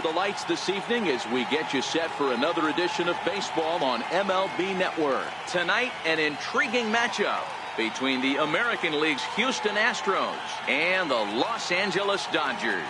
the lights this evening as we get you set for another edition of baseball on MLB Network. Tonight, an intriguing matchup between the American League's Houston Astros and the Los Angeles Dodgers.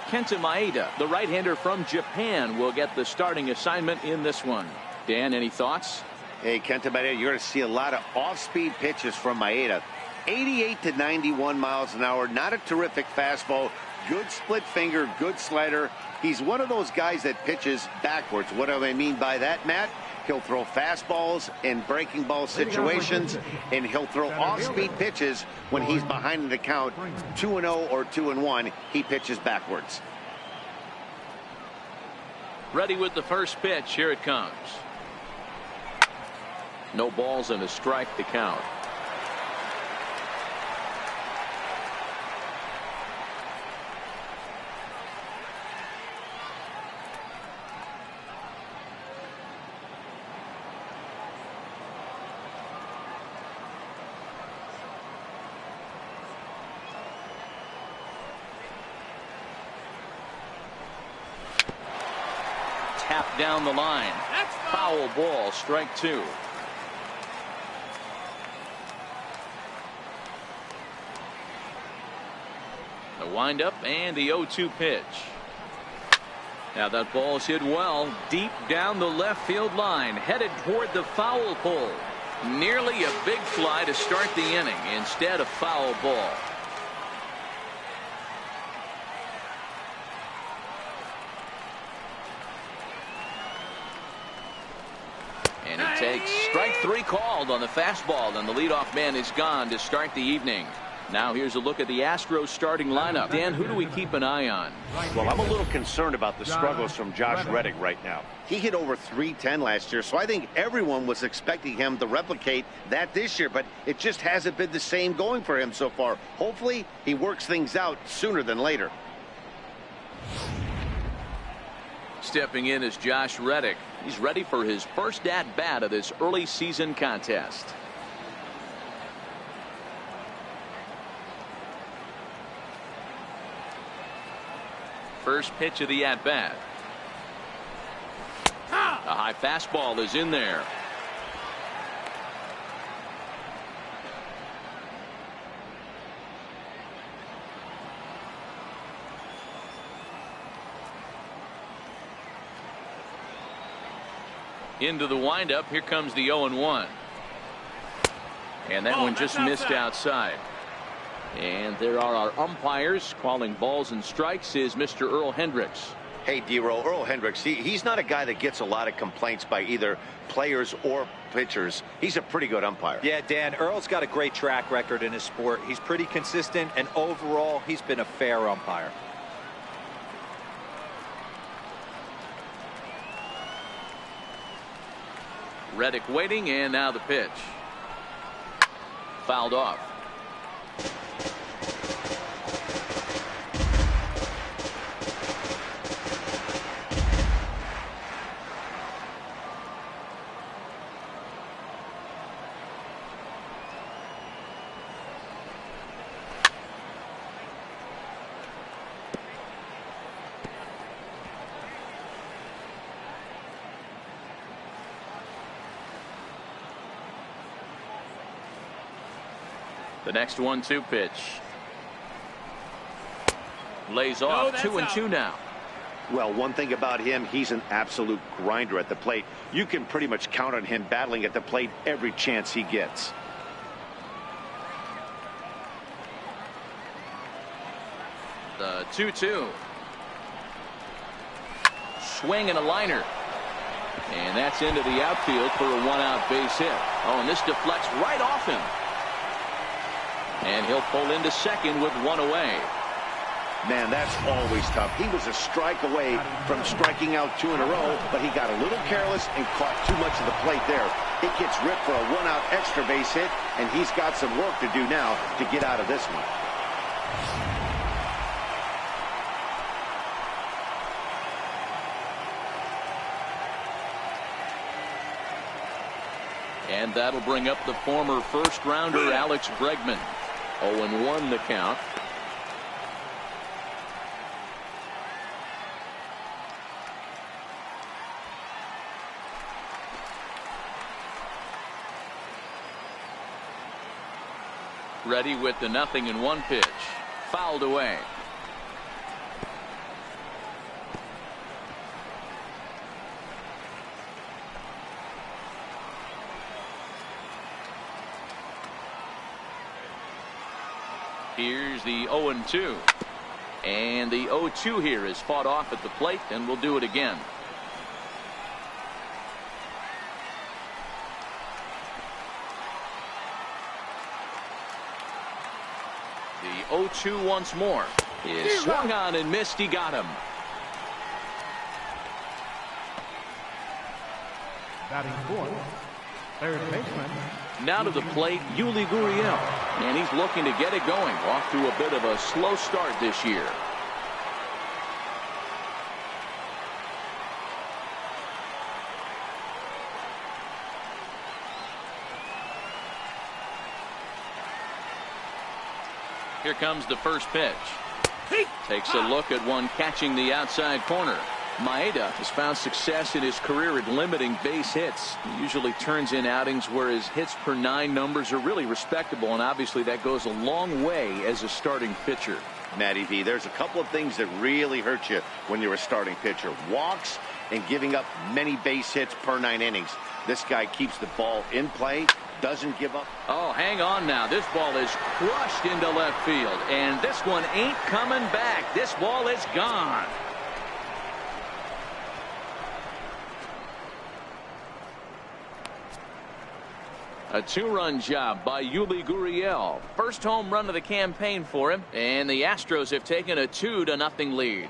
Kenta Maeda, the right-hander from Japan, will get the starting assignment in this one. Dan, any thoughts? Hey, Kenta Maeda, you're going to see a lot of off-speed pitches from Maeda. 88 to 91 miles an hour, not a terrific fastball, good split finger, good slider. He's one of those guys that pitches backwards. What do I mean by that, Matt? He'll throw fastballs in breaking ball situations, and he'll throw off-speed pitches when he's behind in the count, 2-0 or 2-1. He pitches backwards. Ready with the first pitch. Here it comes. No balls and a strike to count. Tap down the line. Foul ball, strike two. The windup and the 0-2 pitch. Now that ball's hit well deep down the left field line, headed toward the foul pole. Nearly a big fly to start the inning. Instead, a foul ball. And he takes strike three called on the fastball, and the leadoff man is gone to start the evening. Now here's a look at the Astros starting lineup. Dan, who do we keep an eye on? Well, I'm a little concerned about the struggles from Josh Reddick right now. He hit over 310 last year, so I think everyone was expecting him to replicate that this year, but it just hasn't been the same going for him so far. Hopefully, he works things out sooner than later. Stepping in is Josh Reddick. He's ready for his first at-bat of this early season contest. First pitch of the at-bat. A high fastball is in there. Into the windup. Here comes the 0-1. And that one just missed outside. And there are our umpires calling balls and strikes is Mr. Earl Hendricks. Hey, D-Roll, Earl Hendricks, he's not a guy that gets a lot of complaints by either players or pitchers. He's a pretty good umpire. Yeah, Dan, Earl's got a great track record in his sport. He's pretty consistent, and overall, he's been a fair umpire. Reddick waiting, and now the pitch. Fouled off. The next 1-2 pitch. Lays off. 2-2 now. Well, one thing about him, he's an absolute grinder at the plate. You can pretty much count on him battling at the plate every chance he gets. The 2-2. Swing and a liner. And that's into the outfield for a one-out base hit. Oh, and this deflects right off him. And he'll pull into second with one away. Man, that's always tough. He was a strike away from striking out 2 in a row, but he got a little careless and caught too much of the plate there. It gets ripped for a one-out extra base hit, and he's got some work to do now to get out of this one. And that'll bring up the former first-rounder Alex Bregman. 0-1 the count. Ready with the 0-1 pitch. Fouled away. Here's the 0-2. And the 0-2 here is fought off at the plate, and we'll do it again. The 0-2 once more. Is swung on and missed. He got him. Batting fourth, third baseman. Now to the plate, Yuli Gurriel. And he's looking to get it going. Off to a bit of a slow start this year. Here comes the first pitch. Takes a look at one catching the outside corner. Maeda has found success in his career at limiting base hits. He usually turns in outings where his hits per 9 numbers are really respectable, and obviously that goes a long way as a starting pitcher. Matty V, there's a couple of things that really hurt you when you're a starting pitcher. Walks and giving up many base hits per 9 innings. This guy keeps the ball in play, doesn't give up. Oh, hang on now. This ball is crushed into left field, and this one ain't coming back. This ball is gone. A 2-run job by Yuli Gurriel. First home run of the campaign for him, and the Astros have taken a 2-0 lead.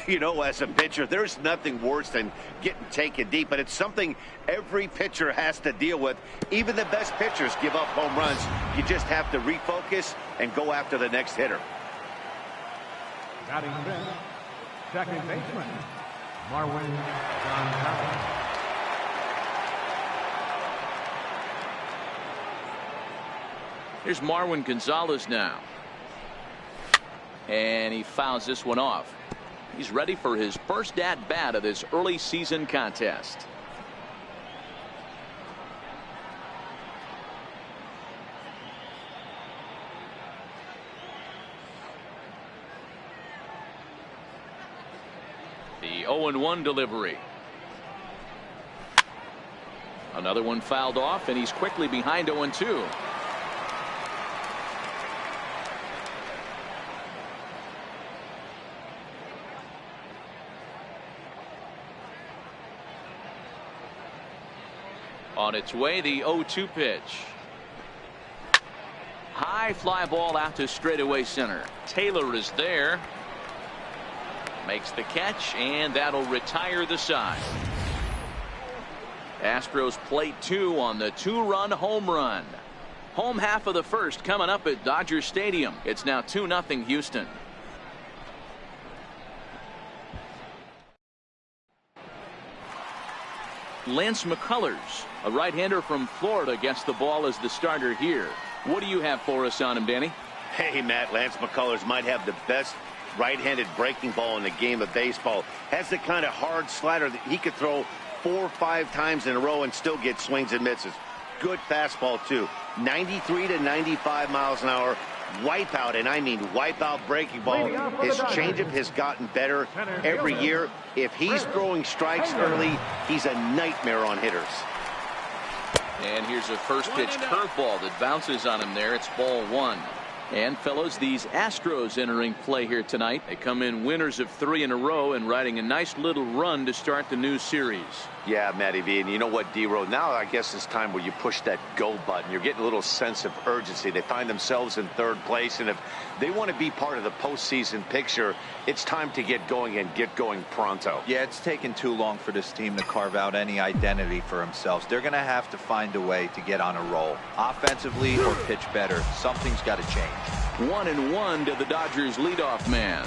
You know, as a pitcher, there's nothing worse than getting taken deep, but it's something every pitcher has to deal with. Even the best pitchers give up home runs. You just have to refocus and go after the next hitter. Batting fifth, second baseman, Marwin Gonzalez. Here's Marwin Gonzalez now. And he fouls this one off. He's ready for his first at-bat of this early season contest. The 0-1 delivery. Another one fouled off, and he's quickly behind 0-2. On its way, the 0-2 pitch. High fly ball out to straightaway center. Taylor is there. Makes the catch, and that'll retire the side. Astros plate 2 on the 2-run home run. Home half of the first coming up at Dodger Stadium. It's now 2-0 Houston. Lance McCullers, a right-hander from Florida, gets the ball as the starter here. What do you have for us on him, Danny? Hey, Matt, Lance McCullers might have the best right-handed breaking ball in the game of baseball. Has the kind of hard slider that he could throw 4 or 5 times in a row and still get swings and misses. Good fastball, too. 93 to 95 miles an hour. Wipeout, and I mean wipeout breaking ball. His changeup has gotten better every year. If he's throwing strikes early, he's a nightmare on hitters. And here's a first pitch curveball that bounces on him there. It's ball 1. And fellows, these Astros entering play here tonight. They come in winners of 3 in a row and riding a nice little run to start the new series. Yeah, Matty V, and you know what, D-Row, now I guess it's time where you push that go button. You're getting a little sense of urgency. They find themselves in 3rd place, and if they want to be part of the postseason picture, it's time to get going and get going pronto. Yeah, it's taken too long for this team to carve out any identity for themselves. They're going to have to find a way to get on a roll, offensively or pitch better. Something's got to change. 1-1 to the Dodgers leadoff man.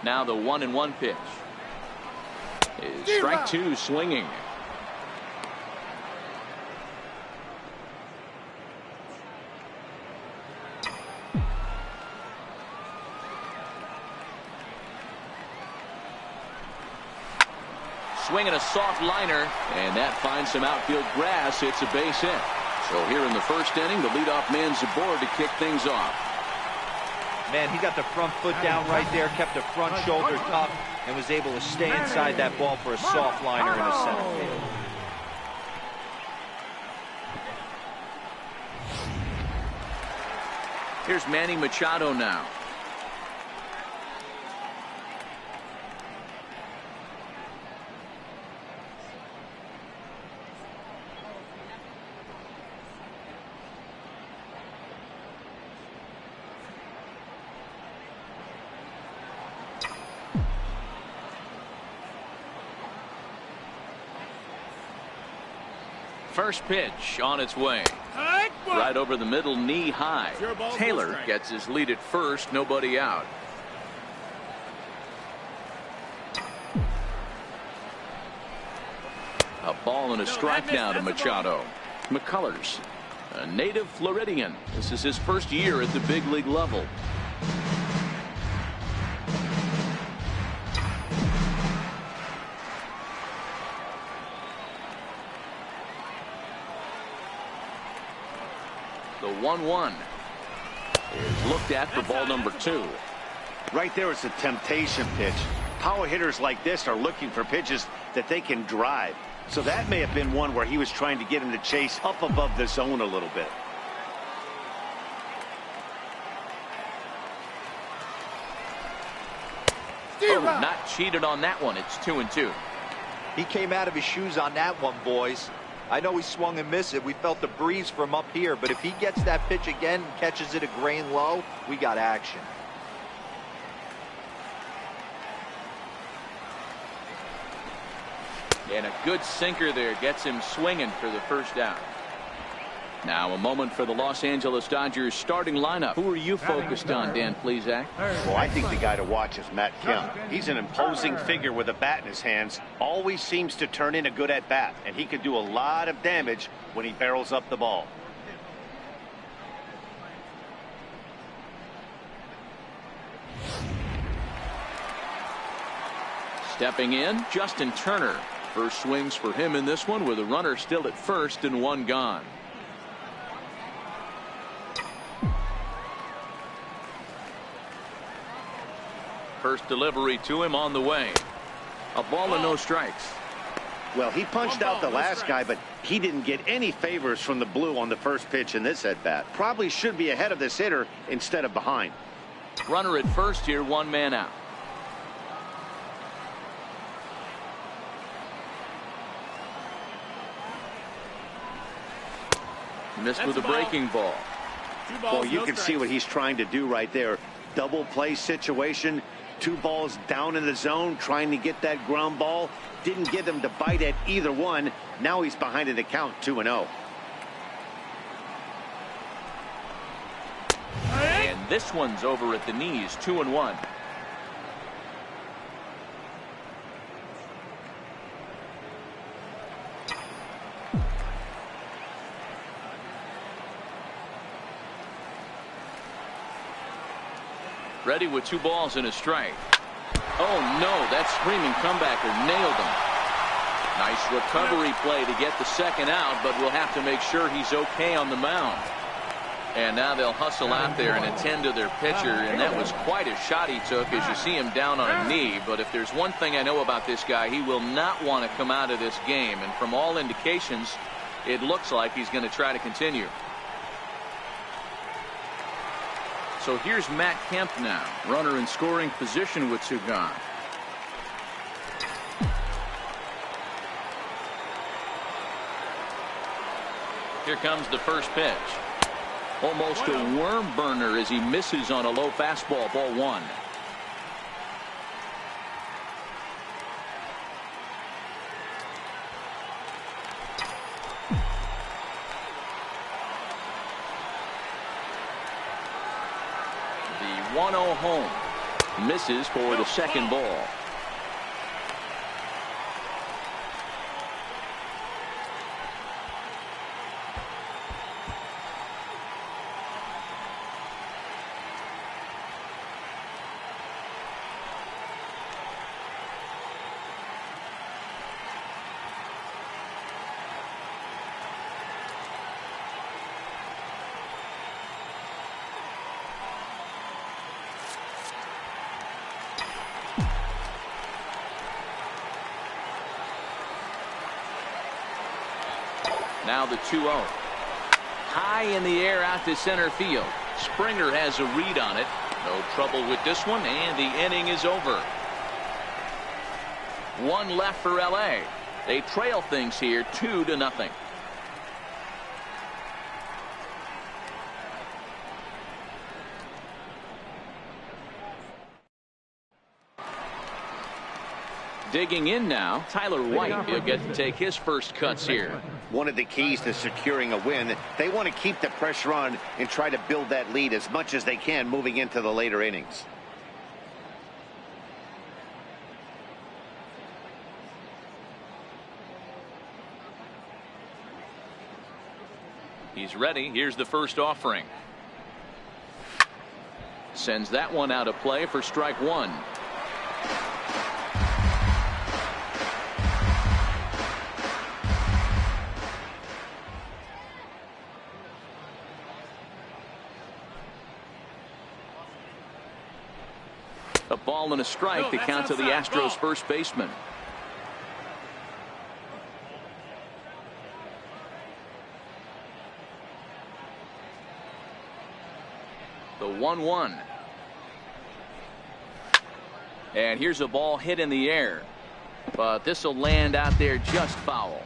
Now the 1-1 pitch. Is strike two swinging. Swinging a soft liner, and that finds some outfield grass. It's a base hit. So here in the first inning, the leadoff man's aboard to kick things off. Man, he got the front foot down right there, kept the front shoulder tucked, and was able to stay inside that ball for a soft liner in the center field. Here's Manny Machado now. First pitch on its way. Right over the middle, knee high. Taylor gets his lead at first, nobody out. A ball and a strike now to Machado. McCullers, a native Floridian. This is his first year at the big league level. The 1-1 is looked at for ball number 2. Right there is a temptation pitch. Power hitters like this are looking for pitches that they can drive. So that may have been one where he was trying to get him to chase up above the zone a little bit. Oh, not cheated on that one. It's 2-2. He came out of his shoes on that one, boys. I know he swung and missed it. We felt the breeze from up here, but if he gets that pitch again and catches it a grain low, we got action. And a good sinker there gets him swinging for the first out. Now a moment for the Los Angeles Dodgers starting lineup. Who are you focused on, Dan Plesac? Well, I think the guy to watch is Matt Kemp. He's an imposing figure with a bat in his hands. Always seems to turn in a good at-bat, and he could do a lot of damage when he barrels up the ball. Stepping in, Justin Turner. First swings for him in this one with a runner still at first and one gone. First delivery to him on the way. A ball and no strikes. Well, he punched out the last guy, but he didn't get any favors from the blue on the first pitch in this at-bat. Probably should be ahead of this hitter instead of behind. Runner at first here, one man out. Missed with a breaking ball. Well, you can see what he's trying to do right there. Double play situation. 2 balls down in the zone, trying to get that ground ball. Didn't get him to bite at either one. Now he's behind in the count, 2-0. And this one's over at the knees, 2-1. Ready with 2 balls and a strike. Oh no, that screaming comebacker nailed him. Nice recovery play to get the second out, but we'll have to make sure he's okay on the mound. And now they'll hustle out there and attend to their pitcher, and that was quite a shot he took as you see him down on a knee. But if there's one thing I know about this guy, he will not want to come out of this game, and from all indications it looks like he's going to try to continue. So here's Matt Kemp now, runner in scoring position with 2 gone. Here comes the first pitch. Almost a worm burner as he misses on a low fastball, ball 1. The 1-0 home. Misses for the second ball. Now the 2-0. High in the air out to center field. Springer has a read on it. No trouble with this one, and the inning is over. One left for LA. They trail things here 2-0. Digging in now, Tyler White. He'll get to take his first cuts here. One of the keys to securing a win, they want to keep the pressure on and try to build that lead as much as they can moving into the later innings. He's ready. Here's the first offering. Sends that one out of play for strike one. A ball and a strike to count to the Astros first baseman. The 1-1. And here's a ball hit in the air, but this will land out there just foul.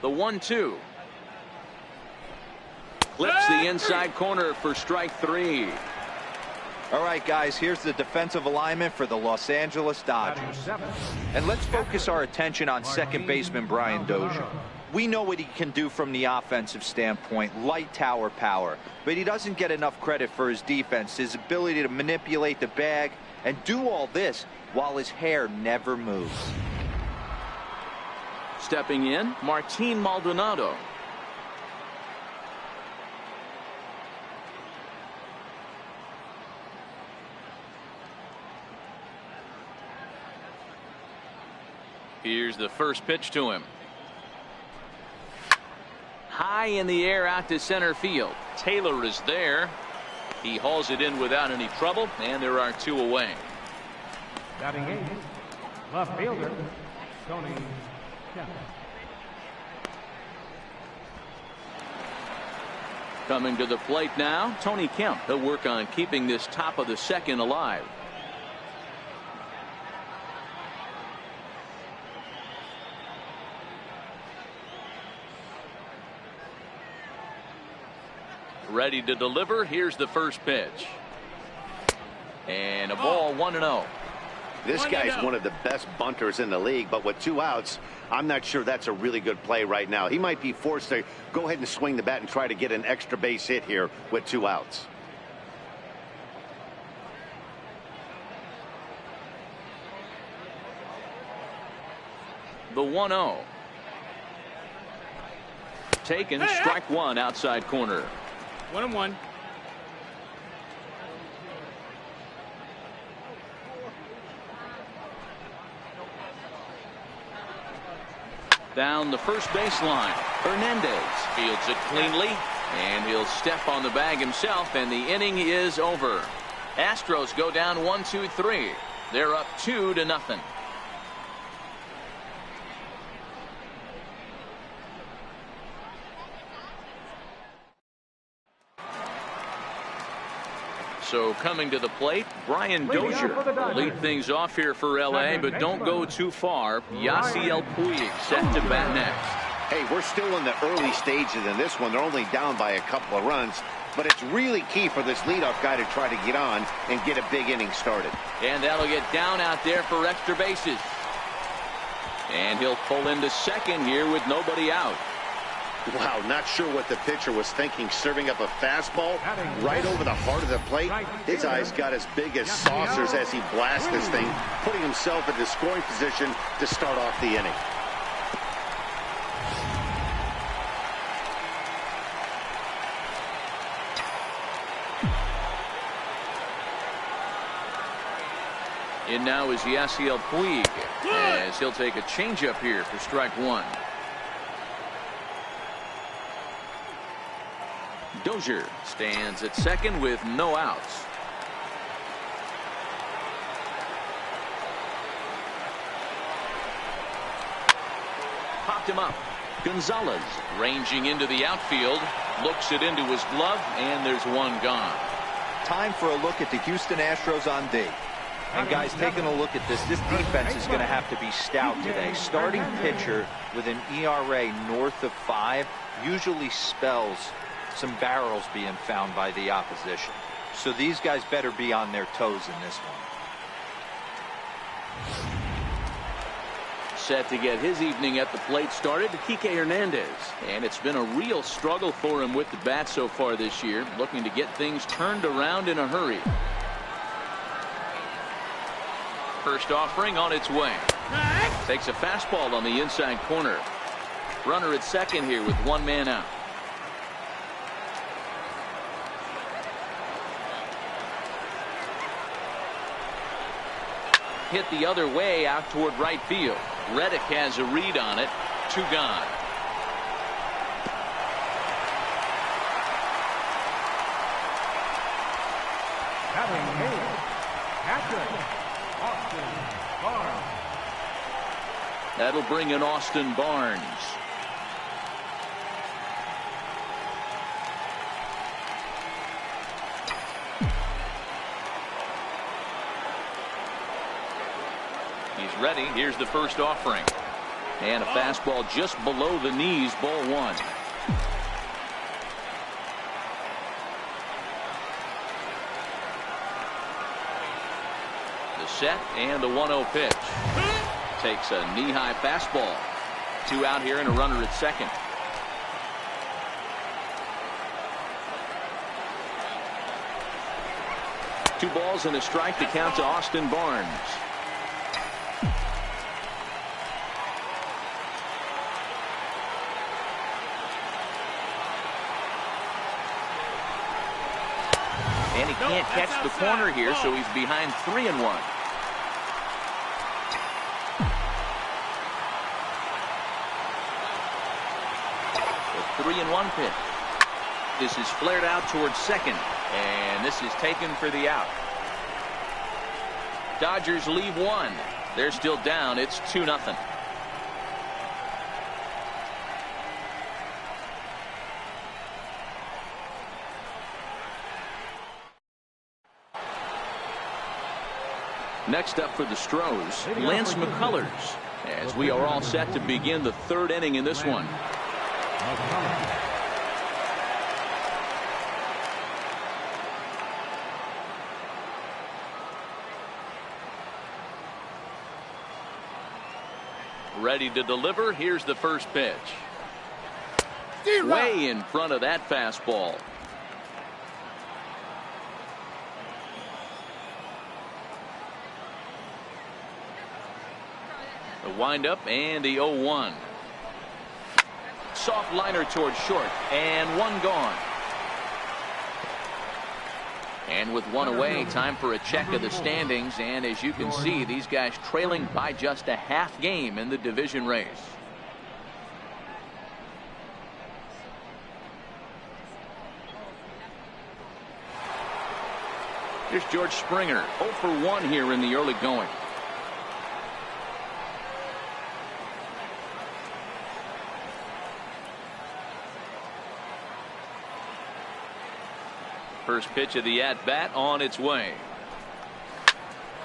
The 1-2. Clips the inside corner for strike three. All right, guys, here's the defensive alignment for the Los Angeles Dodgers. And let's focus our attention on second baseman Brian Dozier. We know what he can do from the offensive standpoint, light tower power, but he doesn't get enough credit for his defense, his ability to manipulate the bag and do all this while his hair never moves. Stepping in, Martin Maldonado. Here's the first pitch to him. High in the air out to center field. Taylor is there. He hauls it in without any trouble, and there are two away. Batting eighth, left fielder, Tony Kemp. Coming to the plate now, Tony Kemp. He'll work on keeping this top of the second alive. Ready to deliver. Here's the first pitch. And a ball, 1-0. This guy's one of the best bunters in the league, but with two outs, I'm not sure that's a really good play right now. He might be forced to go ahead and swing the bat and try to get an extra base hit here with two outs. The 1-0. Taken, strike one, outside corner. 1-1. Down the first baseline. Hernandez fields it cleanly, and he'll step on the bag himself, and the inning is over. Astros go down 1-2-3. They're up 2-0. So coming to the plate, Brian Dozier will lead things off here for LA, but don't go too far. Yasiel Puig set to bat next. Hey, we're still in the early stages in this one. They're only down by a couple of runs, but it's really key for this leadoff guy to try to get on and get a big inning started. And that'll get down out there for extra bases. And he'll pull into second here with nobody out. Wow, not sure what the pitcher was thinking, serving up a fastball right over the heart of the plate. His eyes got as big as saucers as he blasted this thing, putting himself in the scoring position to start off the inning. In now is Yasiel Puig, as he'll take a changeup here for strike one. Dozier stands at second with no outs. Popped him up. Gonzalez ranging into the outfield, looks it into his glove, and there's one gone. Time for a look at the Houston Astros on D. And guys, taking a look at this defense is going to have to be stout today. Starting pitcher with an ERA north of 5 usually spells some barrels being found by the opposition. So these guys better be on their toes in this one. Set to get his evening at the plate started, Kike Hernandez. And it's been a real struggle for him with the bat so far this year, looking to get things turned around in a hurry. First offering on its way. Takes a fastball on the inside corner. Runner at second here with one man out. Hit the other way out toward right field. Reddick has a read on it. 2 gone. Batting eighth, catcher, Austin Barnes. That'll bring in Austin Barnes. He's ready. Here's the first offering. And a fastball just below the knees, ball 1. The set and the 1-0 pitch. Takes a knee-high fastball. 2 out here and a runner at second. Two balls and a strike to count to Austin Barnes. And he can't catch the corner here, so he's behind 3-1. The 3-1 pitch. This is flared out towards second, and this is taken for the out. Dodgers leave 1. They're still down. It's 2-0. Next up for the Astros, Lance McCullers, as we are all set to begin the 3rd inning in this one. Ready to deliver. Here's the first pitch. Way in front of that fastball. The windup and the 0-1. Soft liner towards short, and 1 gone. And with 1 away, time for a check of the standings. And as you can see, these guys trailing by just a half game in the division race. Here's George Springer, 0 for 1 here in the early going. First pitch of the at-bat on its way.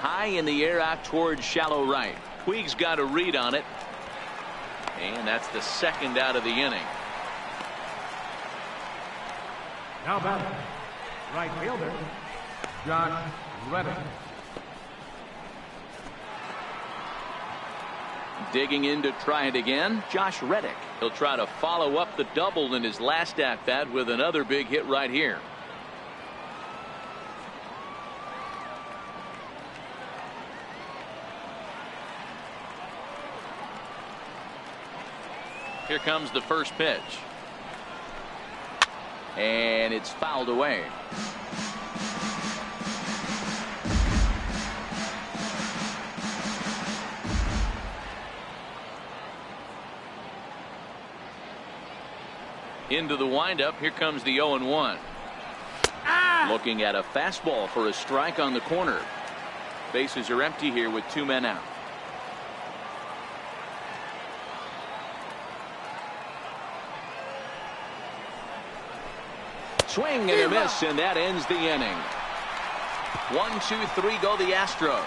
High in the air out towards shallow right. Puig's got a read on it. And that's the 2nd out of the inning. Now batting, right fielder, Josh Reddick. Digging in to try it again, Josh Reddick. He'll try to follow up the double in his last at bat with another big hit right here. Here comes the first pitch. And it's fouled away. Into the windup. Here comes the 0-1. Looking at a fastball for a strike on the corner. Bases are empty here with 2 men out. Swing and a miss, and that ends the inning. 1, 2, 3 go the Astros,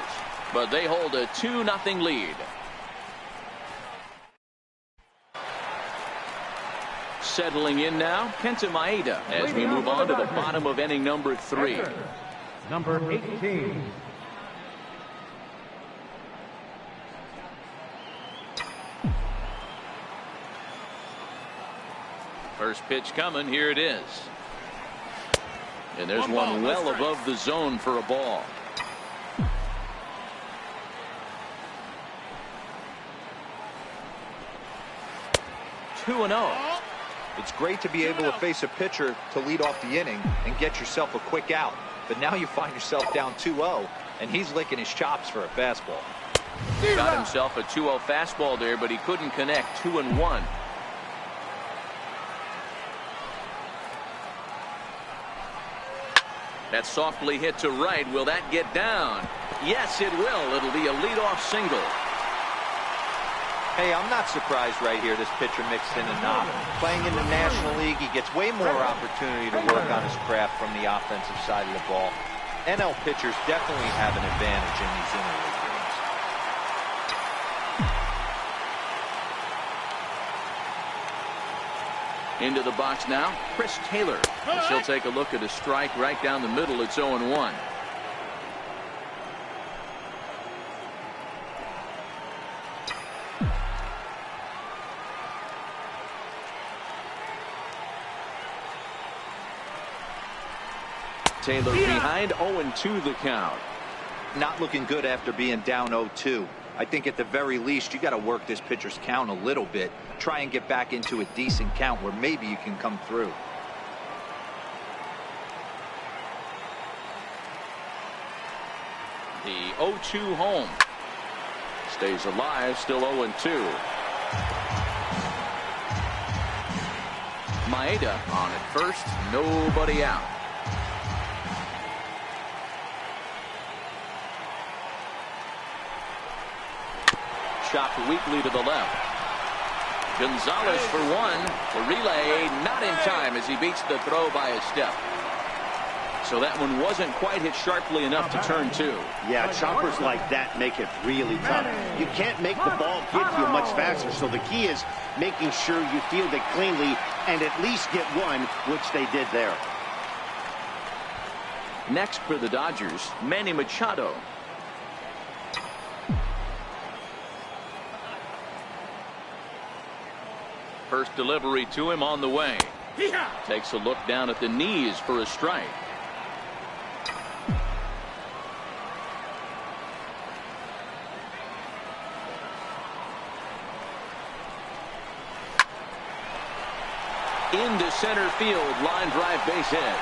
but they hold a 2-0 lead. Settling in now, Kenta Maeda, as we move on to the bottom of inning number 3. Number 18. First pitch coming. Here it is. And there's one well above the zone for a ball. Two 2-0. It's great to be able to face a pitcher to lead off the inning and get yourself a quick out. But now you find yourself down 2-0, and he's licking his chops for a fastball. Got himself a 2-0 fastball there, but he couldn't connect. 2-1. That's softly hit to right. Will that get down? Yes, it will. It'll be a leadoff single. Hey, I'm not surprised right here this pitcher mixed in a knock. Playing in the National League, he gets way more opportunity to work on his craft from the offensive side of the ball. NL pitchers definitely have an advantage in these interleague games. Into the box now, Chris Taylor. And she'll take a look at a strike right down the middle. It's 0-1. Taylor behind, 0-2 the count. Not looking good after being down 0-2. I think at the very least you got to work this pitcher's count a little bit. Try and get back into a decent count where maybe you can come through. The 0-2 home. Stays alive, still 0-2. Maeda on at first, nobody out. Chopped weakly to the left. Gonzalez for one. The relay not in time as he beats the throw by a step. So that one wasn't quite hit sharply enough to turn 2. Yeah, choppers like that make it really tough. You can't make the ball hit you much faster, so the key is making sure you field it cleanly and at least get one, which they did there. Next for the Dodgers, Manny Machado. First delivery to him on the way. Takes a look down at the knees for a strike. Into center field, line drive base hit.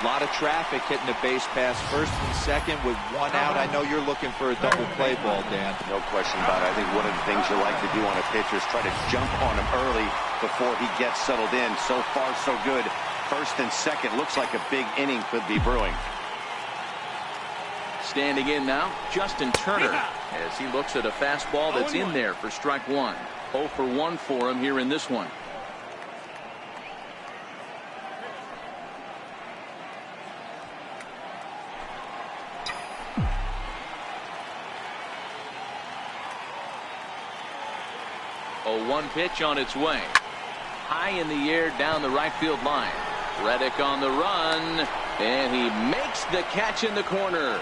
A lot of traffic hitting the base pass first and second with one out. I know you're looking for a double play ball, Dan. No question about it. I think one of the things you like to do on a pitcher is try to jump on him early before he gets settled in. So far, so good. First and second. Looks like a big inning could be brewing. Standing in now, Justin Turner, as he looks at a fastball that's in there for strike 1. 0 for 1 for him here in this one. A 1 pitch on its way. High in the air down the right field line. Reddick on the run, and he makes the catch in the corner.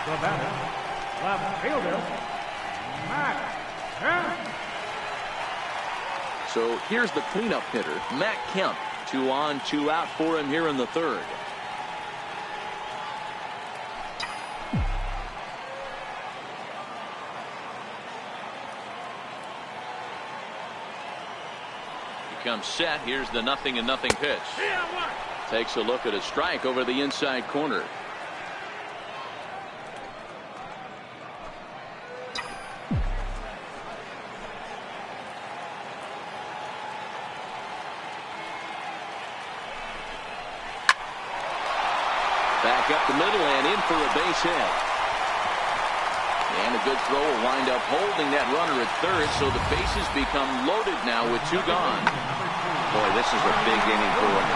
The batter, left fielder, Matt Kemp. So here's the cleanup hitter, Matt Kemp. 2 on, 2 out for him here in the third. He comes set. Here's the 0-0 pitch. Takes a look at a strike over the inside corner. Back up the middle and in for a base hit. And a good throw will wind up holding that runner at third, so the bases become loaded now with 2 gone. Boy, this is a big inning for him.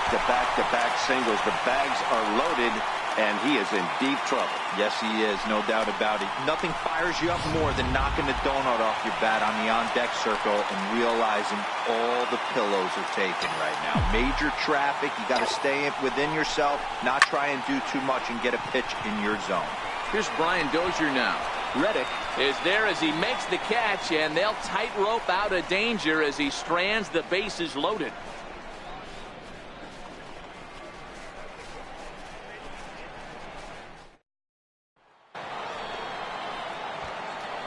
Back-to-back singles. The bags are loaded, and he is in deep trouble. Yes, he is, no doubt about it. Nothing fires you up more than knocking the donut off your bat on the on-deck circle and realizing all the pillows are taken right now. Major traffic. You got to stay within yourself, not try and do too much and get a pitch in your zone. Here's Brian Dozier now. Reddick is there as he makes the catch, and they'll tightrope out of danger as he strands the bases loaded.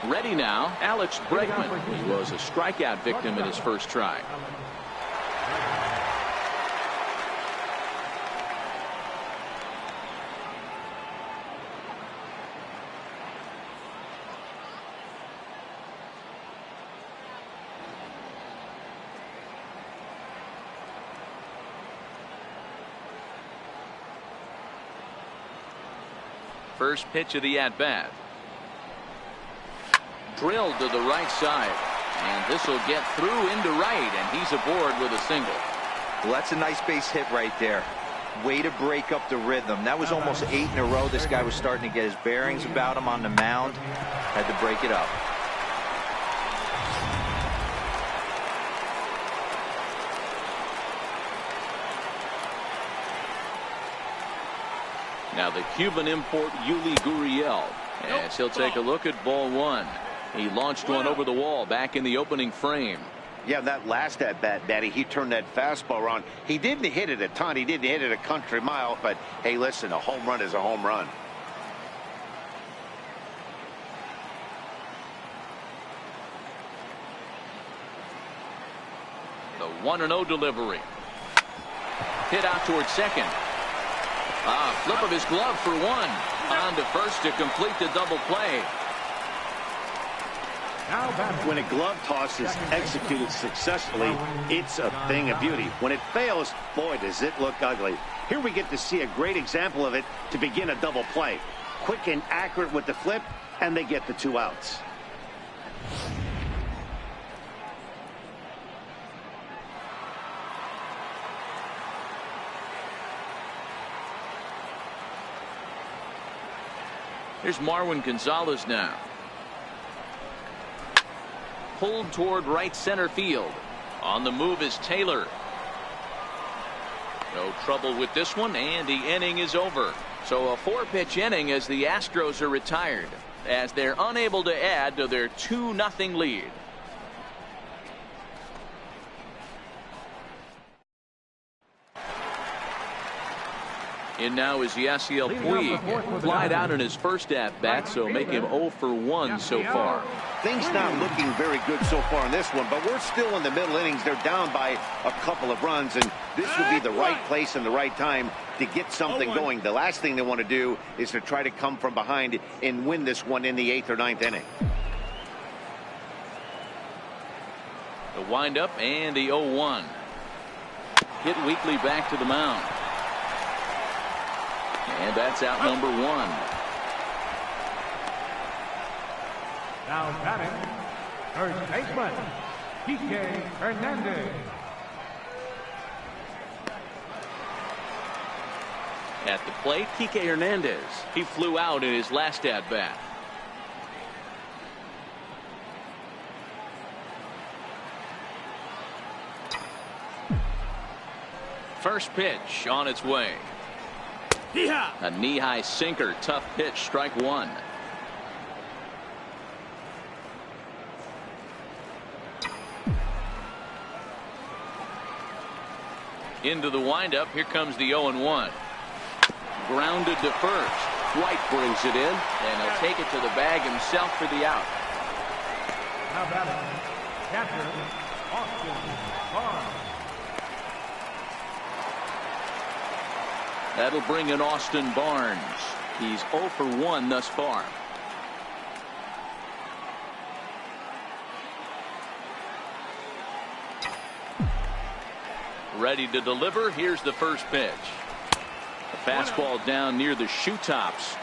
Ready now, Alex Bregman. He was a strikeout victim in his first try. First pitch of the at-bat. Drilled to the right side, and this will get through into right, and he's aboard with a single. Well, that's a nice base hit right there. Way to break up the rhythm. That was almost 8 in a row. This guy was starting to get his bearings about him on the mound. Had to break it up. Now the Cuban import Yuli Gurriel, as he'll take a look at ball 1. He launched one over the wall back in the opening frame. Yeah, that last at-bat, Daddy, he turned that fastball around. He didn't hit it a ton. He didn't hit it a country mile. But, hey, listen, a home run is a home run. The 1-0 delivery. Hit out towards second. Flip of his glove for 1. On to first to complete the double play. When a glove toss is executed successfully, it's a thing of beauty. When it fails, boy, does it look ugly. Here we get to see a great example of it to begin a double play. Quick and accurate with the flip, and they get the 2 outs. Here's Marwin Gonzalez now. Pulled toward right center field. On the move is Taylor. No trouble with this one, and the inning is over. So a 4-pitch inning as the Astros are retired, as they're unable to add to their 2-0 lead. In now is Yasiel Puig. Flied out in his first at-bat, so make him 0 for 1 so far. Things not looking very good so far in this one, but we're still in the middle innings. They're down by a couple of runs, and this would be the right place and the right time to get something going. The last thing they want to do is to try to come from behind and win this one in the 8th or 9th inning. The windup and the 0-1. Hit weakly back to the mound. And that's out number 1. Now batting, first baseman, Kike Hernandez. At the plate, Kike Hernandez. He flew out in his last at-bat. First pitch on its way. A knee-high sinker. Tough pitch. Strike one. Into the windup. Here comes the 0-1. Grounded to first. White brings it in, and he'll take it to the bag himself for the out. Now batting, catcher, Austin Barnes. That'll bring in Austin Barnes. He's 0 for 1 thus far. Ready to deliver. Here's the first pitch. A fastball down near the shoe tops.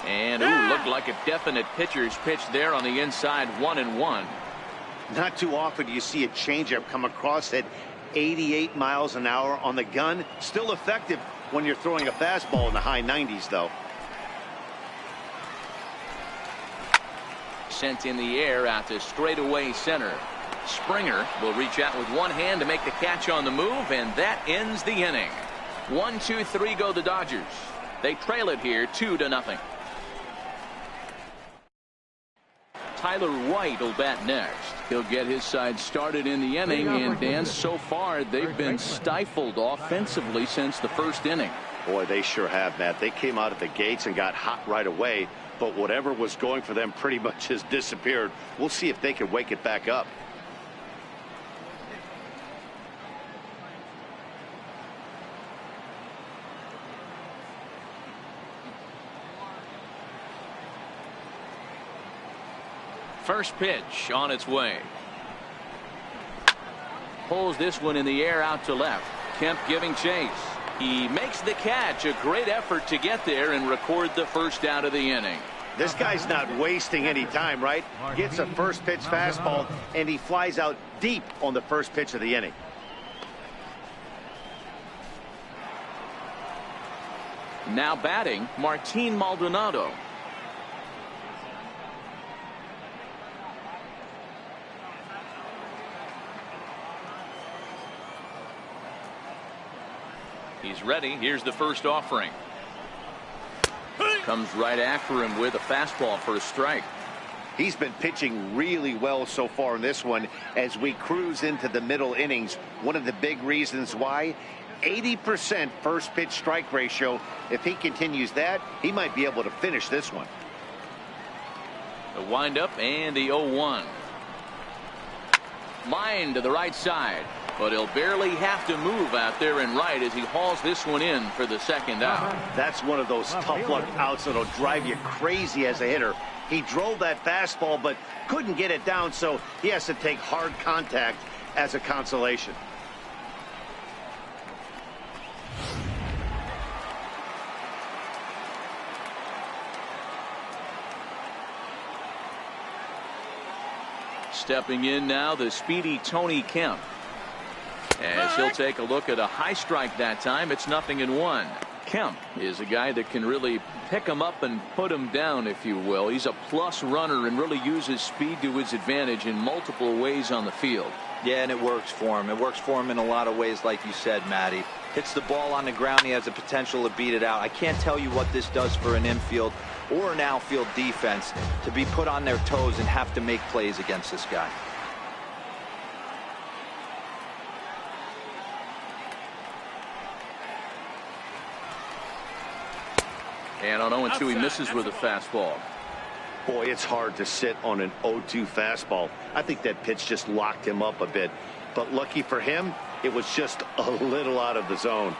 And looked like a definite pitcher's pitch there on the inside. 1-1. Not too often do you see a changeup come across at 88 miles an hour on the gun. Still effective when you're throwing a fastball in the high 90s, though. Sent in the air out to straightaway center. Springer will reach out with one hand to make the catch on the move, and that ends the inning. 1-2-3 go the Dodgers. They trail it here 2-0. Tyler White will bat next. He'll get his side started in the inning, and Dan, so far they've been stifled offensively since the first inning. Boy, they sure have, Matt. They came out of the gates and got hot right away, but whatever was going for them pretty much has disappeared. We'll see if they can wake it back up. First pitch on its way. Pulls this one in the air out to left. Kemp giving chase. He makes the catch. A great effort to get there and record the first out of the inning. This guy's not wasting any time, right? Gets a first pitch fastball, and he flies out deep on the first pitch of the inning. Now batting, Martin Maldonado. He's ready. Here's the first offering. Comes right after him with a fastball for a strike. He's been pitching really well so far in this one as we cruise into the middle innings. One of the big reasons why, 80% first pitch strike ratio. If he continues that, he might be able to finish this one. The windup and the 0-1. Line to the right side, but he'll barely have to move out there and right as he hauls this one in for the second out. That's one of those tough luck outs that'll drive you crazy as a hitter. He drove that fastball but couldn't get it down, so he has to take hard contact as a consolation. Stepping in now, the speedy Tony Kemp. As he'll take a look at a high strike that time. It's 0-1. Kemp is a guy that can really pick him up and put him down, if you will. He's a plus runner and really uses speed to his advantage in multiple ways on the field. Yeah, and it works for him. It works for him in a lot of ways, like you said, Matty. Hits the ball on the ground. He has the potential to beat it out. I can't tell you what this does for an infield or an outfield defense to be put on their toes and have to make plays against this guy. And on 0-2, he misses with a fastball. Boy, it's hard to sit on an 0-2 fastball. I think that pitch just locked him up a bit. But lucky for him, it was just a little out of the zone.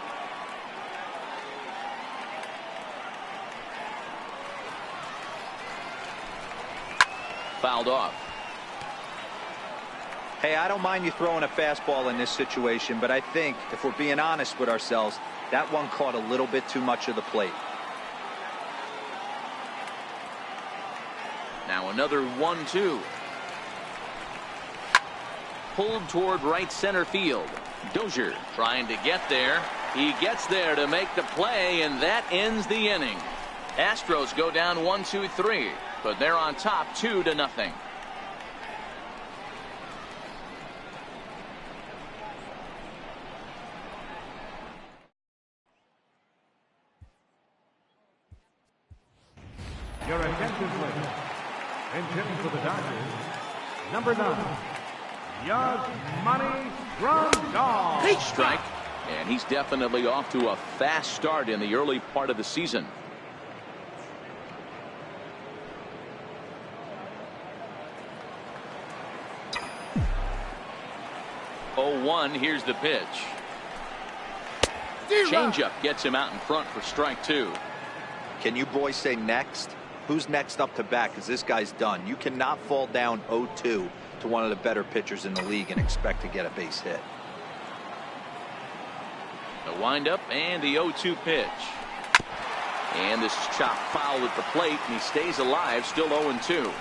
Fouled off. Hey, I don't mind you throwing a fastball in this situation, but I think, if we're being honest with ourselves, that one caught a little bit too much of the plate. Now another 1-2. Pulled toward right center field. Dozier trying to get there. He gets there to make the play, and that ends the inning. Astros go down 1-2-3, but they're on top 2-0. Your attention, please. Intending for the Dodgers, number 9, Yasmani Grandal. Strike, and he's definitely off to a fast start in the early part of the season. 0-1, here's the pitch. Changeup gets him out in front for strike 2. Can you boys say next? Who's next up to bat? Because this guy's done. You cannot fall down 0-2 to one of the better pitchers in the league and expect to get a base hit. The windup and the 0-2 pitch. And this is chopped foul at the plate, and he stays alive, still 0-2.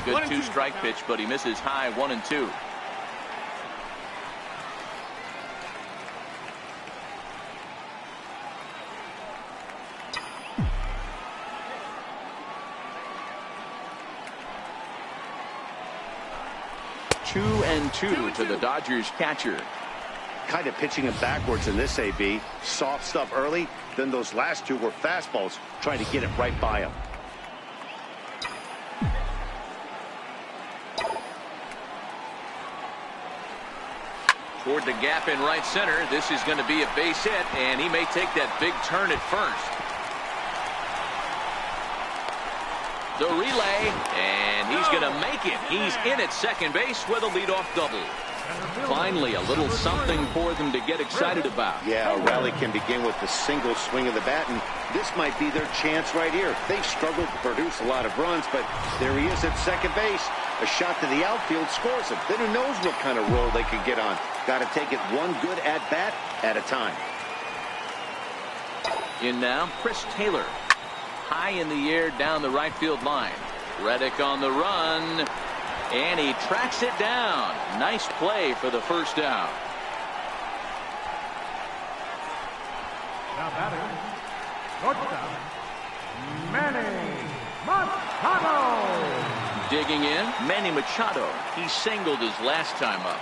Good 2-strike pitch, but he misses high 1-2. Two and two to the Dodgers catcher. Kind of pitching him backwards in this AB. Soft stuff early, then those last two were fastballs, trying to get it right by him. Toward the gap in right center. This is going to be a base hit, and he may take that big turn at first. The relay, and he's going to make it. He's in at second base with a leadoff double. Finally, a little something for them to get excited about. Yeah, a rally can begin with the single swing of the bat, and this might be their chance right here. They've struggled to produce a lot of runs, but there he is at second base. A shot to the outfield scores him. Then who knows what kind of roll they could get on. Got to take it one good at-bat at a time. In now, Chris Taylor. High in the air down the right field line. Reddick on the run. And he tracks it down. Nice play for the first out. Now batting, shortstop, Manny Machado. Digging in, Manny Machado. He singled his last time up.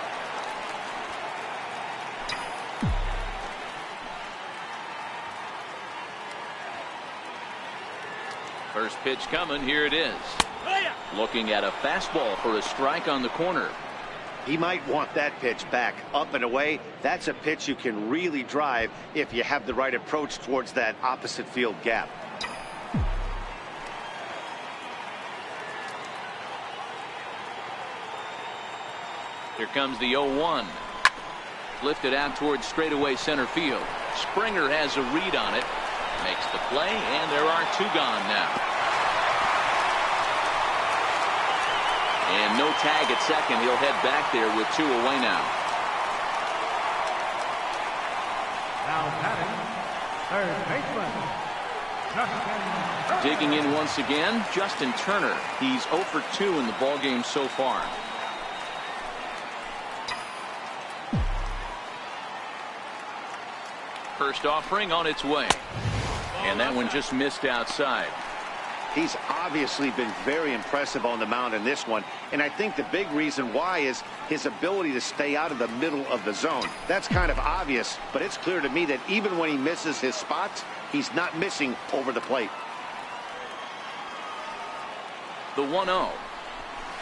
First pitch coming. Here it is. Looking at a fastball for a strike on the corner. He might want that pitch back, up and away. That's a pitch you can really drive if you have the right approach towards that opposite field gap. Here comes the 0-1. Lifted out towards straightaway center field. Springer has a read on it. Makes the play, and there are two gone now. And no tag at second. He'll head back there with two away now. Now batting, third baseman, Justin. Digging in once again, Justin Turner. He's 0 for 2 in the ballgame so far. First offering on its way. And that one just missed outside. He's obviously been very impressive on the mound in this one, and I think the big reason why is his ability to stay out of the middle of the zone. That's kind of obvious, but it's clear to me that even when he misses his spots, he's not missing over the plate. The 1-0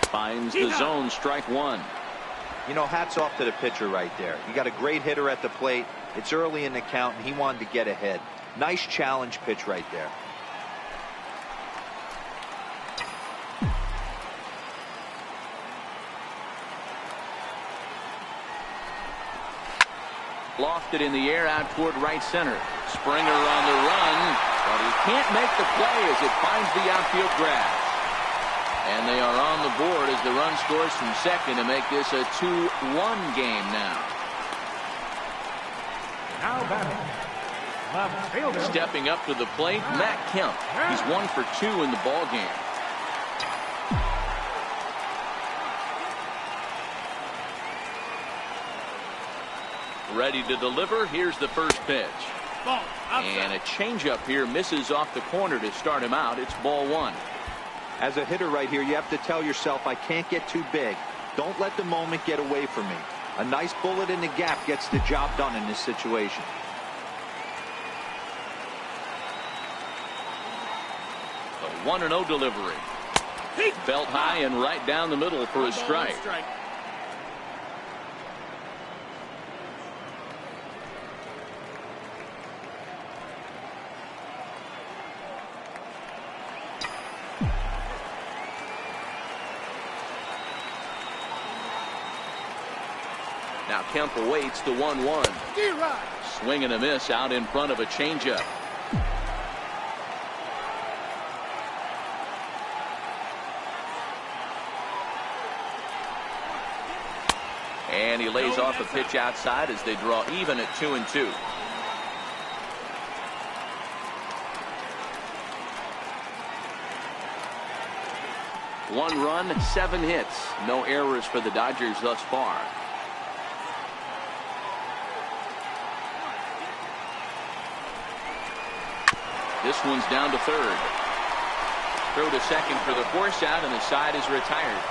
finds the zone, strike one. You know, hats off to the pitcher right there. You got a great hitter at the plate. It's early in the count, and he wanted to get ahead. Nice challenge pitch right there. Lofted in the air out toward right center. Springer on the run, but he can't make the play as it finds the outfield grass. And they are on the board as the run scores from second to make this a 2-1 game now. Now batting, Left fielder. Stepping up to the plate, Matt Kemp. He's 1 for 2 in the ball game. Ready to deliver. Here's the first pitch. And a changeup here misses off the corner to start him out. It's ball 1. As a hitter right here, you have to tell yourself, I can't get too big. Don't let the moment get away from me. A nice bullet in the gap gets the job done in this situation. The 1-0 delivery. Belt high and right down the middle for a strike. Now Kemp awaits the 1-1. Swing and a miss out in front of a changeup. And he lays off a pitch outside as they draw even at 2-2. One run, 7 hits. No errors for the Dodgers thus far. This one's down to third. Throw to second for the force out, and the side is retired.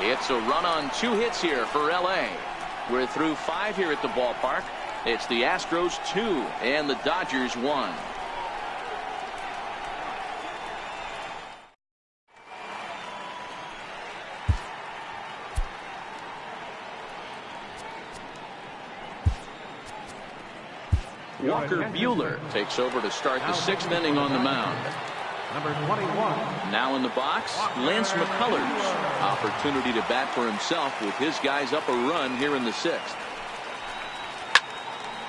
It's a run on 2 hits here for LA. We're through 5 here at the ballpark. It's the Astros 2 and the Dodgers 1. Walker Buehler takes over to start the 6th inning on the mound. Number 21. Now in the box, Lance McCullers. Opportunity to bat for himself with his guys up a run here in the 6th.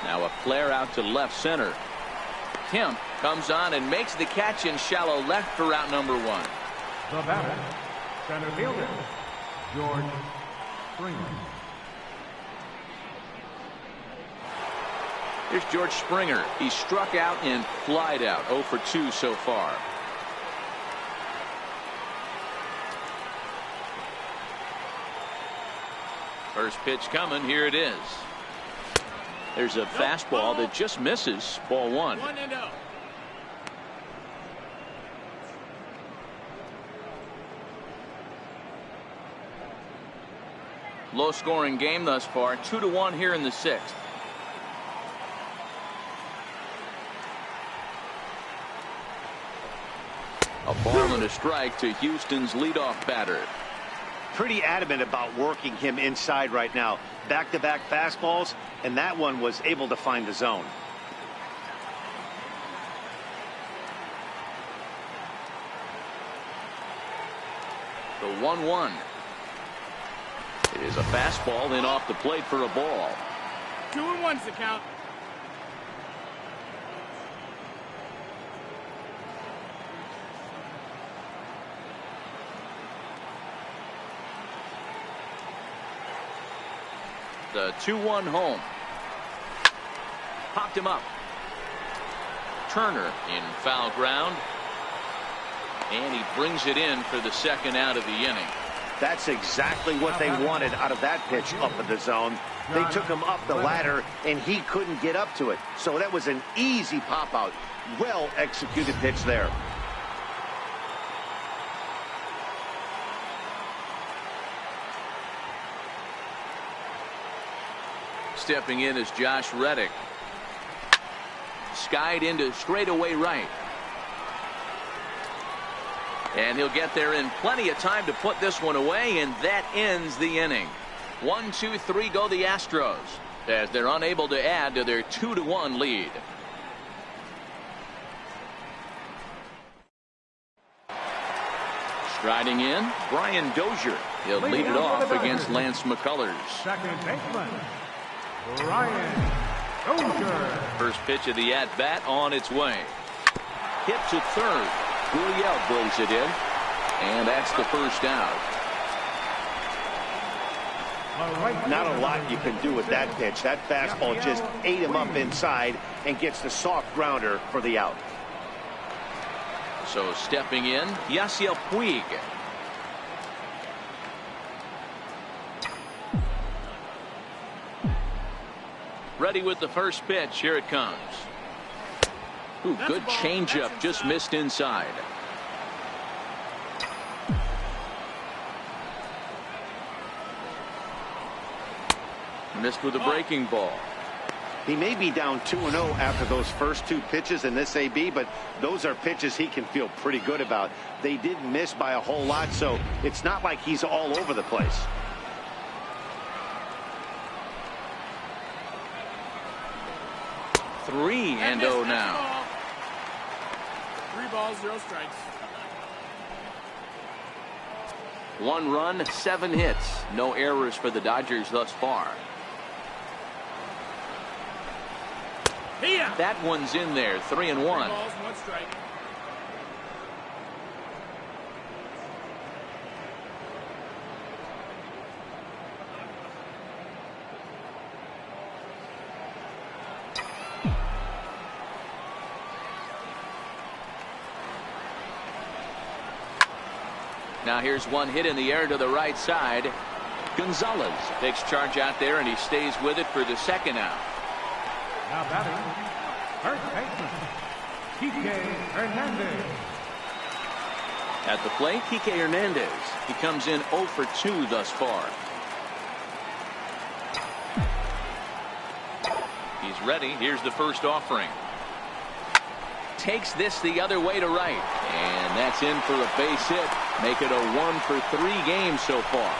Now a flare out to left center. Kemp comes on and makes the catch in shallow left for out number 1. The batter, center fielder, George Springer. Here's George Springer. He struck out and flied out. 0 for 2 so far. First pitch coming. Here it is. There's a fastball that just misses. Ball 1. 1-0. Low scoring game thus far. 2-1 here in the 6th. A ball and a strike to Houston's leadoff batter. Pretty adamant about working him inside right now. Back-to-back fastballs, and that one was able to find the zone. The 1-1. It is a fastball in off the plate for a ball. 2-1's the count. The 2-1 home. Popped him up. Turner in foul ground. And he brings it in for the 2nd out of the inning. That's exactly what they wanted out of that pitch up in the zone. They took him up the ladder, and he couldn't get up to it. So that was an easy pop-out. Well-executed pitch there. Stepping in is Josh Reddick. Skied into straightaway right. And he'll get there in plenty of time to put this one away, and that ends the inning. 1, 2, 3 go the Astros as they're unable to add to their 2-1 lead. Striding in, Brian Dozier. He'll lead it off against Lance McCullers. Second baseman, Brian Dozier. First pitch of the at-bat on its way. Hit to third. Gurriel brings it in, and that's the first out. Not a lot you can do with that pitch. That fastball just ate him up inside and gets the soft grounder for the out. So stepping in, Yasiel Puig. Ready with the first pitch. Here it comes. Ooh, good changeup, just missed inside. Missed with a breaking ball. He may be down 2-0 after those first two pitches in this AB, but those are pitches he can feel pretty good about. They didn't miss by a whole lot, so it's not like he's all over the place. Three and 0 now. 3 balls, 0 strikes. 1 run, 7 hits. No errors for the Dodgers thus far. That one's in there. 3 and 1. 3 balls, 1 strike. Now here's one hit in the air to the right side. Gonzalez takes charge out there, and he stays with it for the second out. Now batting, first baseman, Kike Hernandez. At the plate, Kike Hernandez. He comes in 0 for 2 thus far. He's ready. Here's the first offering. Takes this the other way to right. And that's in for a base hit. Make it a 1 for 3 games so far.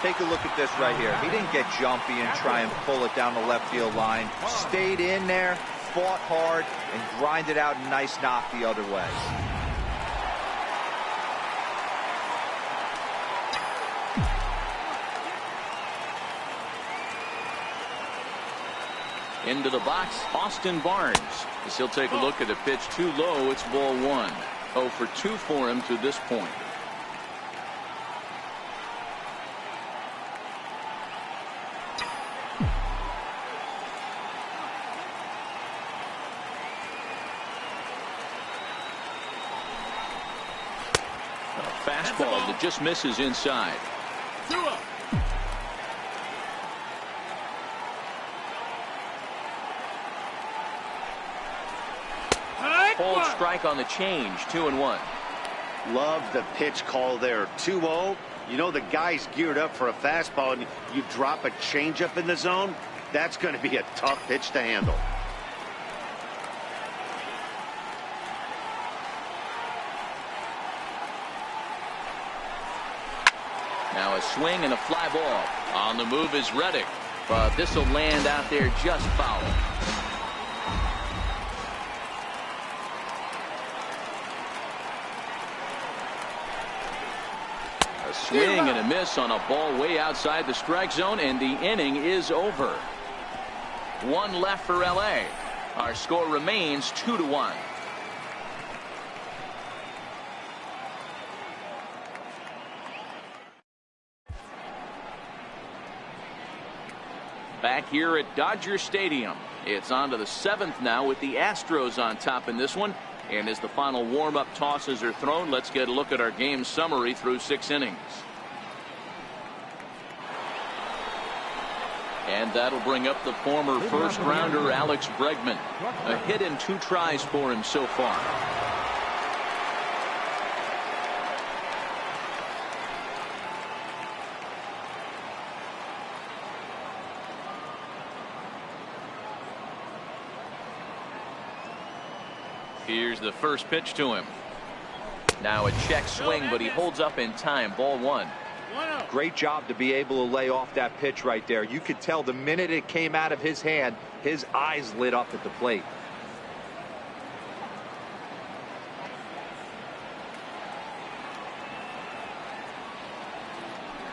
Take a look at this right here. He didn't get jumpy and try and pull it down the left field line. Stayed in there, fought hard, and grinded out a nice knock the other way. Into the box, Austin Barnes. As he'll take a look at a pitch too low, it's ball 1. 0 for 2 for him to this point. A fastball that just misses inside. 2-0. Hold strike on the change. 2 and 1. Love the pitch call there. 2-0. You know the guy's geared up for a fastball, and you drop a changeup in the zone. That's going to be a tough pitch to handle. Now a swing and a fly ball. On the move is Reddick, but this will land out there just foul. A swing and a miss on a ball way outside the strike zone, and the inning is over. 1 left for LA. Our score remains 2-1. Back here at Dodger Stadium. It's on to the 7th now with the Astros on top in this one. And as the final warm-up tosses are thrown, let's get a look at our game summary through 6 innings. And that'll bring up the former first-rounder Alex Bregman. A hit and 2 tries for him so far. Here's the first pitch to him. Now a check swing, but he holds up in time. Ball 1. Great job to be able to lay off that pitch right there. You could tell the minute it came out of his hand, his eyes lit up at the plate.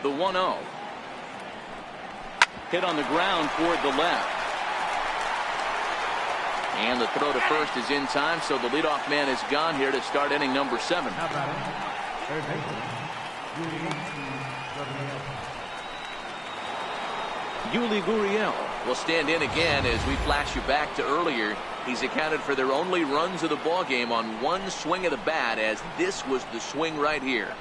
The 1-0. Hit on the ground toward the left. And the throw to first is in time, so the leadoff man is gone here to start inning number 7. Yuli Gurriel will stand in again as we flash you back to earlier. He's accounted for their only runs of the ball game on one swing of the bat, as this was the swing right here.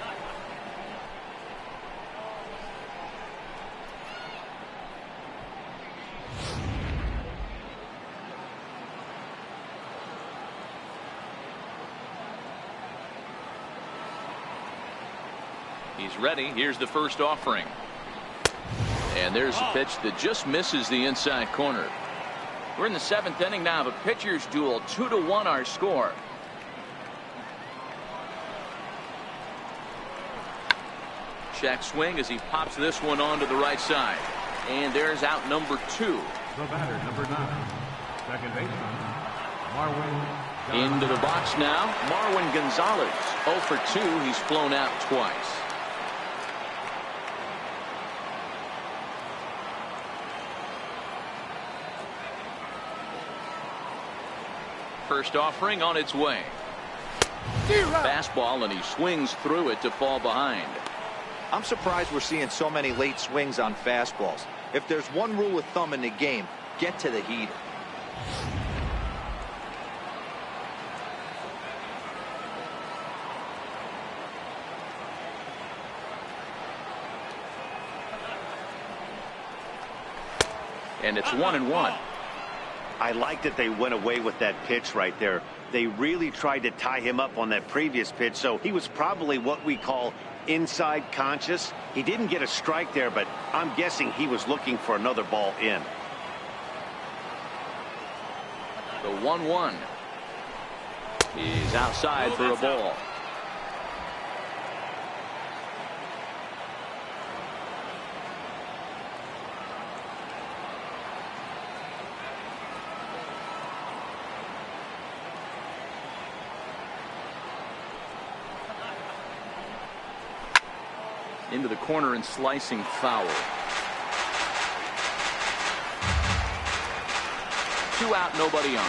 He's ready. Here's the first offering. And there's a pitch that just misses the inside corner. We're in the 7th inning now of a pitcher's duel. 2-1 our score. Check swing as he pops this one onto the right side. And there's out number 2. The batter, number 9, second baseman, Marwin. Into the box now, Marwin Gonzalez. 0 for 2. He's flown out twice. First offering on its way. Fastball, and he swings through it to fall behind. I'm surprised we're seeing so many late swings on fastballs. If there's one rule of thumb in the game, get to the heater. And it's 1-1. I like that they went away with that pitch right there. They really tried to tie him up on that previous pitch, so he was probably what we call inside conscious. He didn't get a strike there, but I'm guessing he was looking for another ball in. The 1-1. He's outside for a ball. Into the corner and slicing foul. 2 out, nobody on.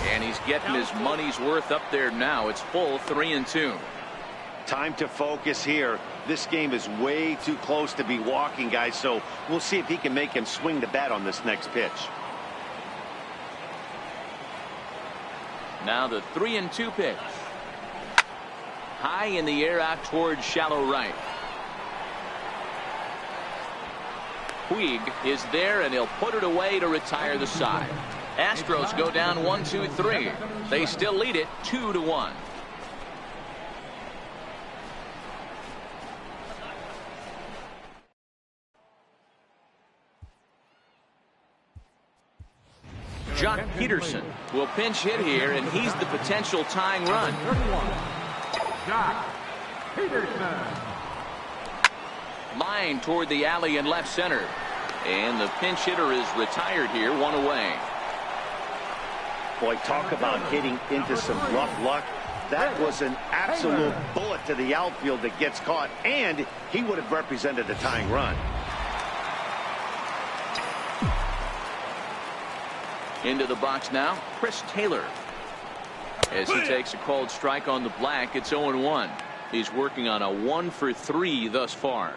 And he's getting his money's worth up there now. It's full 3-2. Time to focus here. This game is way too close to be walking, guys, so we'll see if he can make him swing the bat on this next pitch. Now the 3-2 pitch. High in the air out towards shallow right. Puig is there, and he'll put it away to retire the side. Astros go down 1-2-3. They still lead it 2-1. Jock Peterson will pinch hit here, and he's the potential tying run. 31, Jock Peterson. Line toward the alley in left center. And the pinch hitter is retired here, 1 away. Boy, talk about hitting into some rough luck. That was an absolute bullet to the outfield that gets caught, and he would have represented the tying run. Into the box now, Chris Taylor. As he takes a called strike on the black, it's 0-1. He's working on a 1 for 3 thus far.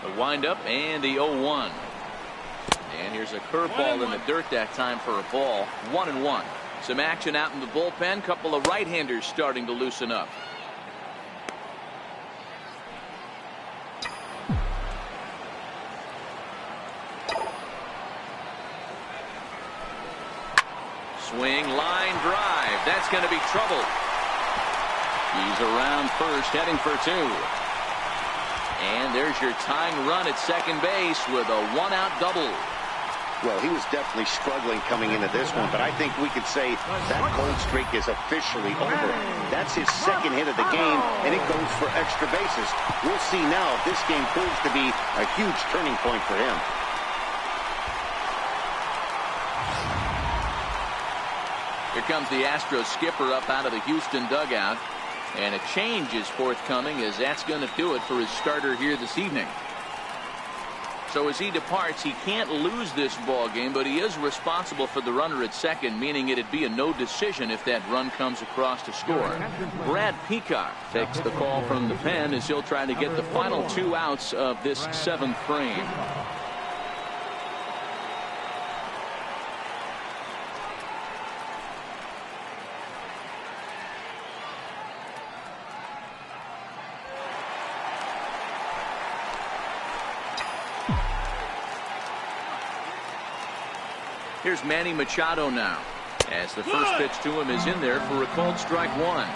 The windup and the 0-1. And here's a curveball in the dirt that time for a ball. 1-1. Some action out in the bullpen. Couple of right-handers starting to loosen up. Swing, line drive. That's going to be trouble. He's around first, heading for 2. And there's your tying run at second base with a 1-out double. Well, he was definitely struggling coming into this one, but I think we could say that cold streak is officially over. That's his second hit of the game, and it goes for extra bases. We'll see now if this game proves to be a huge turning point for him. Here comes the Astros skipper up out of the Houston dugout. And a change is forthcoming, as that's going to do it for his starter here this evening. So as he departs, he can't lose this ball game, but he is responsible for the runner at second, meaning it'd be a no decision if that run comes across to score. Brad Peacock takes the call from the pen as he'll try to get the final 2 outs of this 7th frame. Here's Manny Machado now, as the first pitch to him is in there for a called strike 1.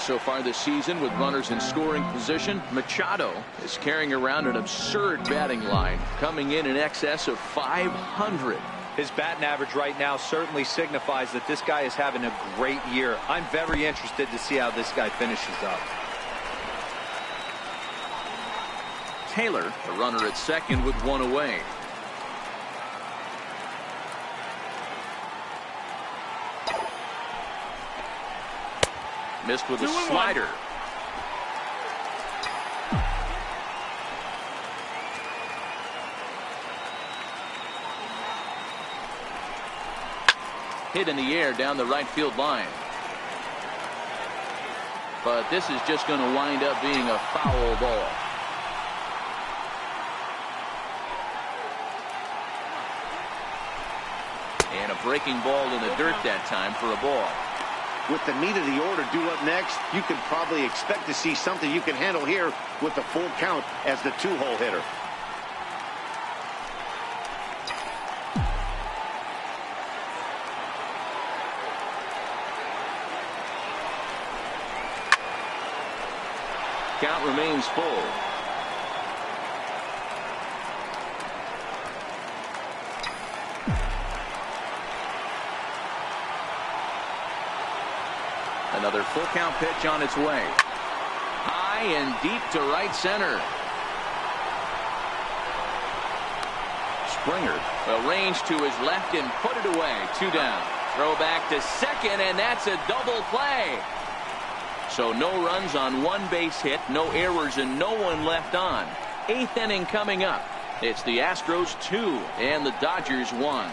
So far this season, with runners in scoring position, Machado is carrying around an absurd batting line, coming in excess of 500. His batting average right now certainly signifies that this guy is having a great year. I'm very interested to see how this guy finishes up. Taylor, the runner at second with 1 away. Missed with a slider. Hit in the air down the right field line. But this is just going to wind up being a foul ball. And a breaking ball in the dirt that time for a ball. With the meat of the order due up next, you can probably expect to see something you can handle here with the full count as the 2-hole hitter. Count remains full. Another full count pitch on its way. High and deep to right center. Springer arranged to his left and put it away. 2 down. Throw back to second, and that's a double play. So no runs on 1 base hit, no errors, and no one left on. 8th inning coming up. It's the Astros 2 and the Dodgers 1.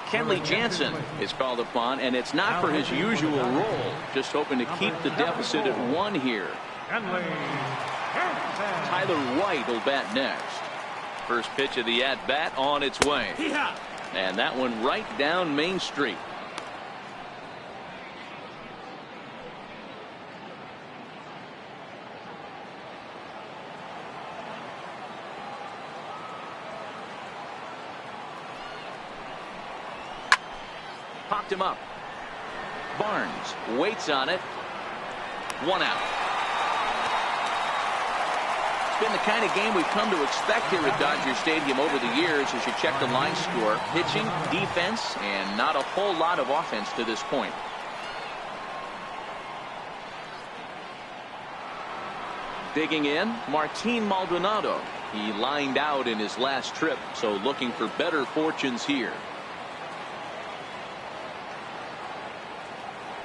Kenley Jansen is called upon, and it's not for his usual role. Just hoping to keep the deficit at 1 here. Tyler White will bat next. First pitch of the at-bat on its way. And that one right down Main Street. Popped him up. Barnes waits on it. 1 out. It's been the kind of game we've come to expect here at Dodger Stadium over the years as you check the line score. Pitching, defense, and not a whole lot of offense to this point. Digging in, Martin Maldonado. He lined out in his last trip, so looking for better fortunes here.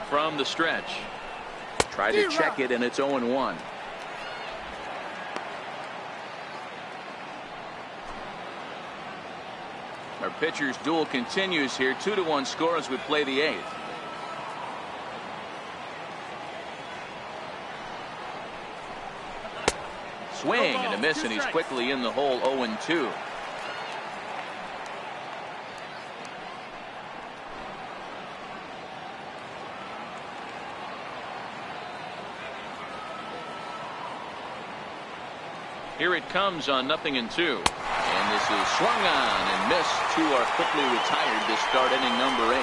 From the stretch. Try to check it, and it's 0-1. Our pitcher's duel continues here. 2-1 score as we play the 8th. Swing and a miss, and he's quickly in the hole. 0-2. Here it comes on 0-2. And this is swung on and missed. 2 are quickly retired to start inning number 8.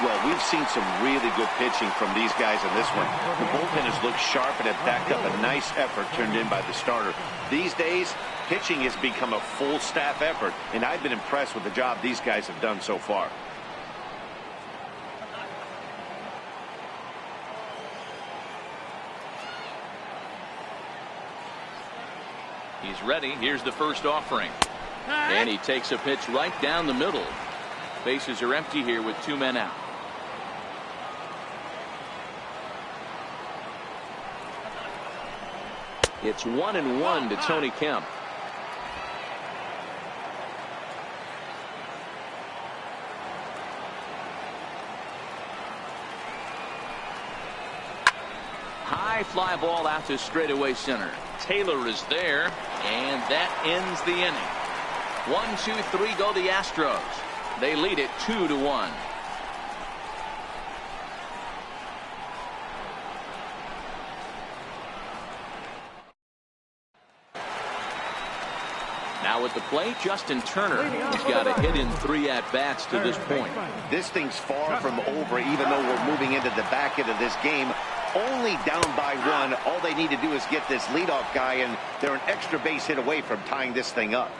Well, we've seen some really good pitching from these guys in this one. The bullpen has looked sharp and have backed up a nice effort turned in by the starter. These days, pitching has become a full staff effort, and I've been impressed with the job these guys have done so far. He's ready. Here's the first offering. And he takes a pitch right down the middle. Bases are empty here with 2 men out. It's 1-1 to Tony Kemp. High fly ball out to straightaway center. Taylor is there, and that ends the inning. 1-2-3 go the Astros. They lead it 2-1. Now at the plate, Justin Turner. He's got a hit in 3 at-bats to this point. This thing's far from over, even though we're moving into the back end of this game. Only down by 1. All they need to do is get this leadoff guy, and they're an extra base hit away from tying this thing up.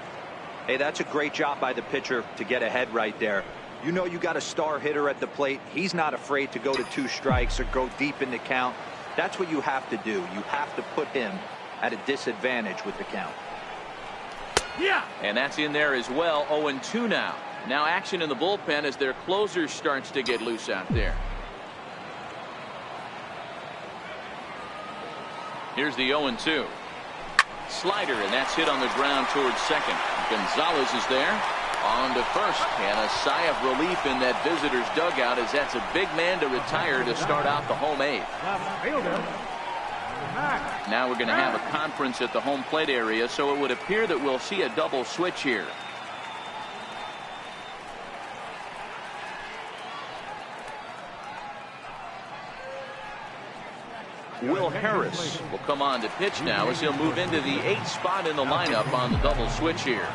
Hey, that's a great job by the pitcher to get ahead right there. You know you got a star hitter at the plate. He's not afraid to go to 2 strikes or go deep in the count. That's what you have to do. You have to put him at a disadvantage with the count. Yeah. And that's in there as well. 0-2 now. Now action in the bullpen as their closer starts to get loose out there. Here's the 0-2. Slider, and that's hit on the ground towards second. Gonzalez is there. On to first. And a sigh of relief in that visitor's dugout as that's a big man to retire to start out the home 8th. Now we're going to have a conference at the home plate area, so it would appear that we'll see a double switch here. Will Harris will come on to pitch now as he'll move into the 8th spot in the lineup on the double switch here.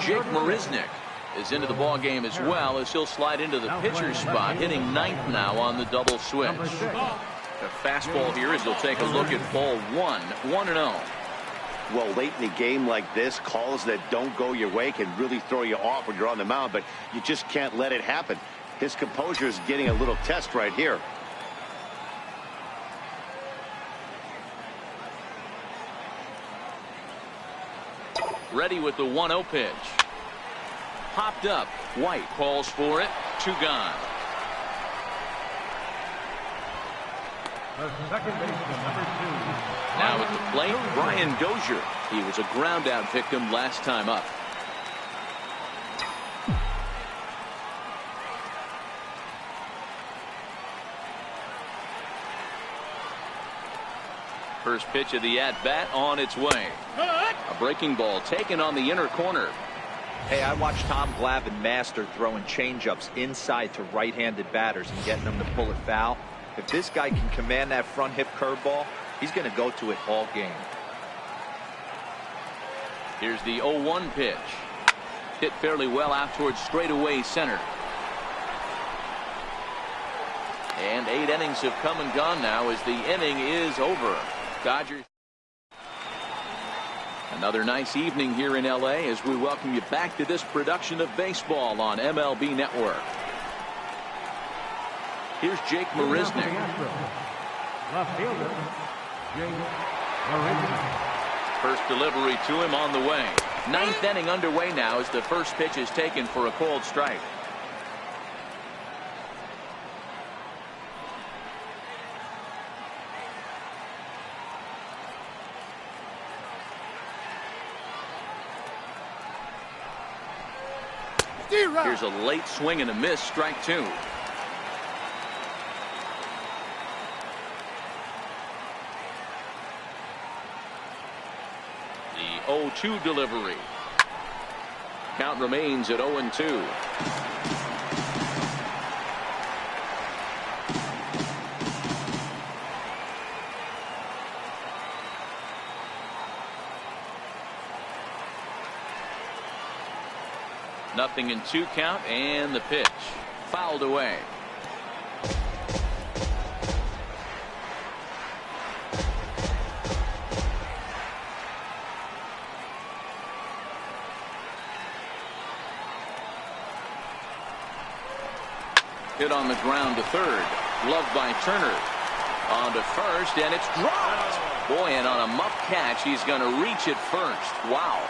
Jake Marisnick is into the ball game as well as he'll slide into the pitcher's spot, hitting 9th now on the double switch. The fastball here as he'll take a look at ball 1, 1-0. Well, late in the game like this, calls that don't go your way can really throw you off when you're on the mound, but you just can't let it happen. His composure is getting a little test right here. Ready with the 1-0 pitch. Popped up. White calls for it. 2 gone. The second baseman, number 2. Now at the plate, Brian Dozier. He was a ground out victim last time up. First pitch of the at-bat on its way. A breaking ball taken on the inner corner. Hey, I watched Tom Glavine master throwing changeups inside to right-handed batters and getting them to pull it foul. If this guy can command that front hip curveball, he's going to go to it all game. Here's the 0-1 pitch. Hit fairly well out towards straightaway center. And 8 innings have come and gone now as the inning is over. Dodgers. Another nice evening here in LA as we welcome you back to this production of baseball on MLB Network. Here's Jake Marisnick. Left fielder, Jake Marisnick. First delivery to him on the way. 9th inning underway now as the first pitch is taken for a called strike. Here's a late swing and a miss, strike 2. The 0-2 delivery. Count remains at 0-2. Nothing in 2 count, and the pitch fouled away. Hit on the ground to third. Gloved by Turner. On to first, and it's dropped. Boy, and on a muff catch, he's going to reach it first. Wow.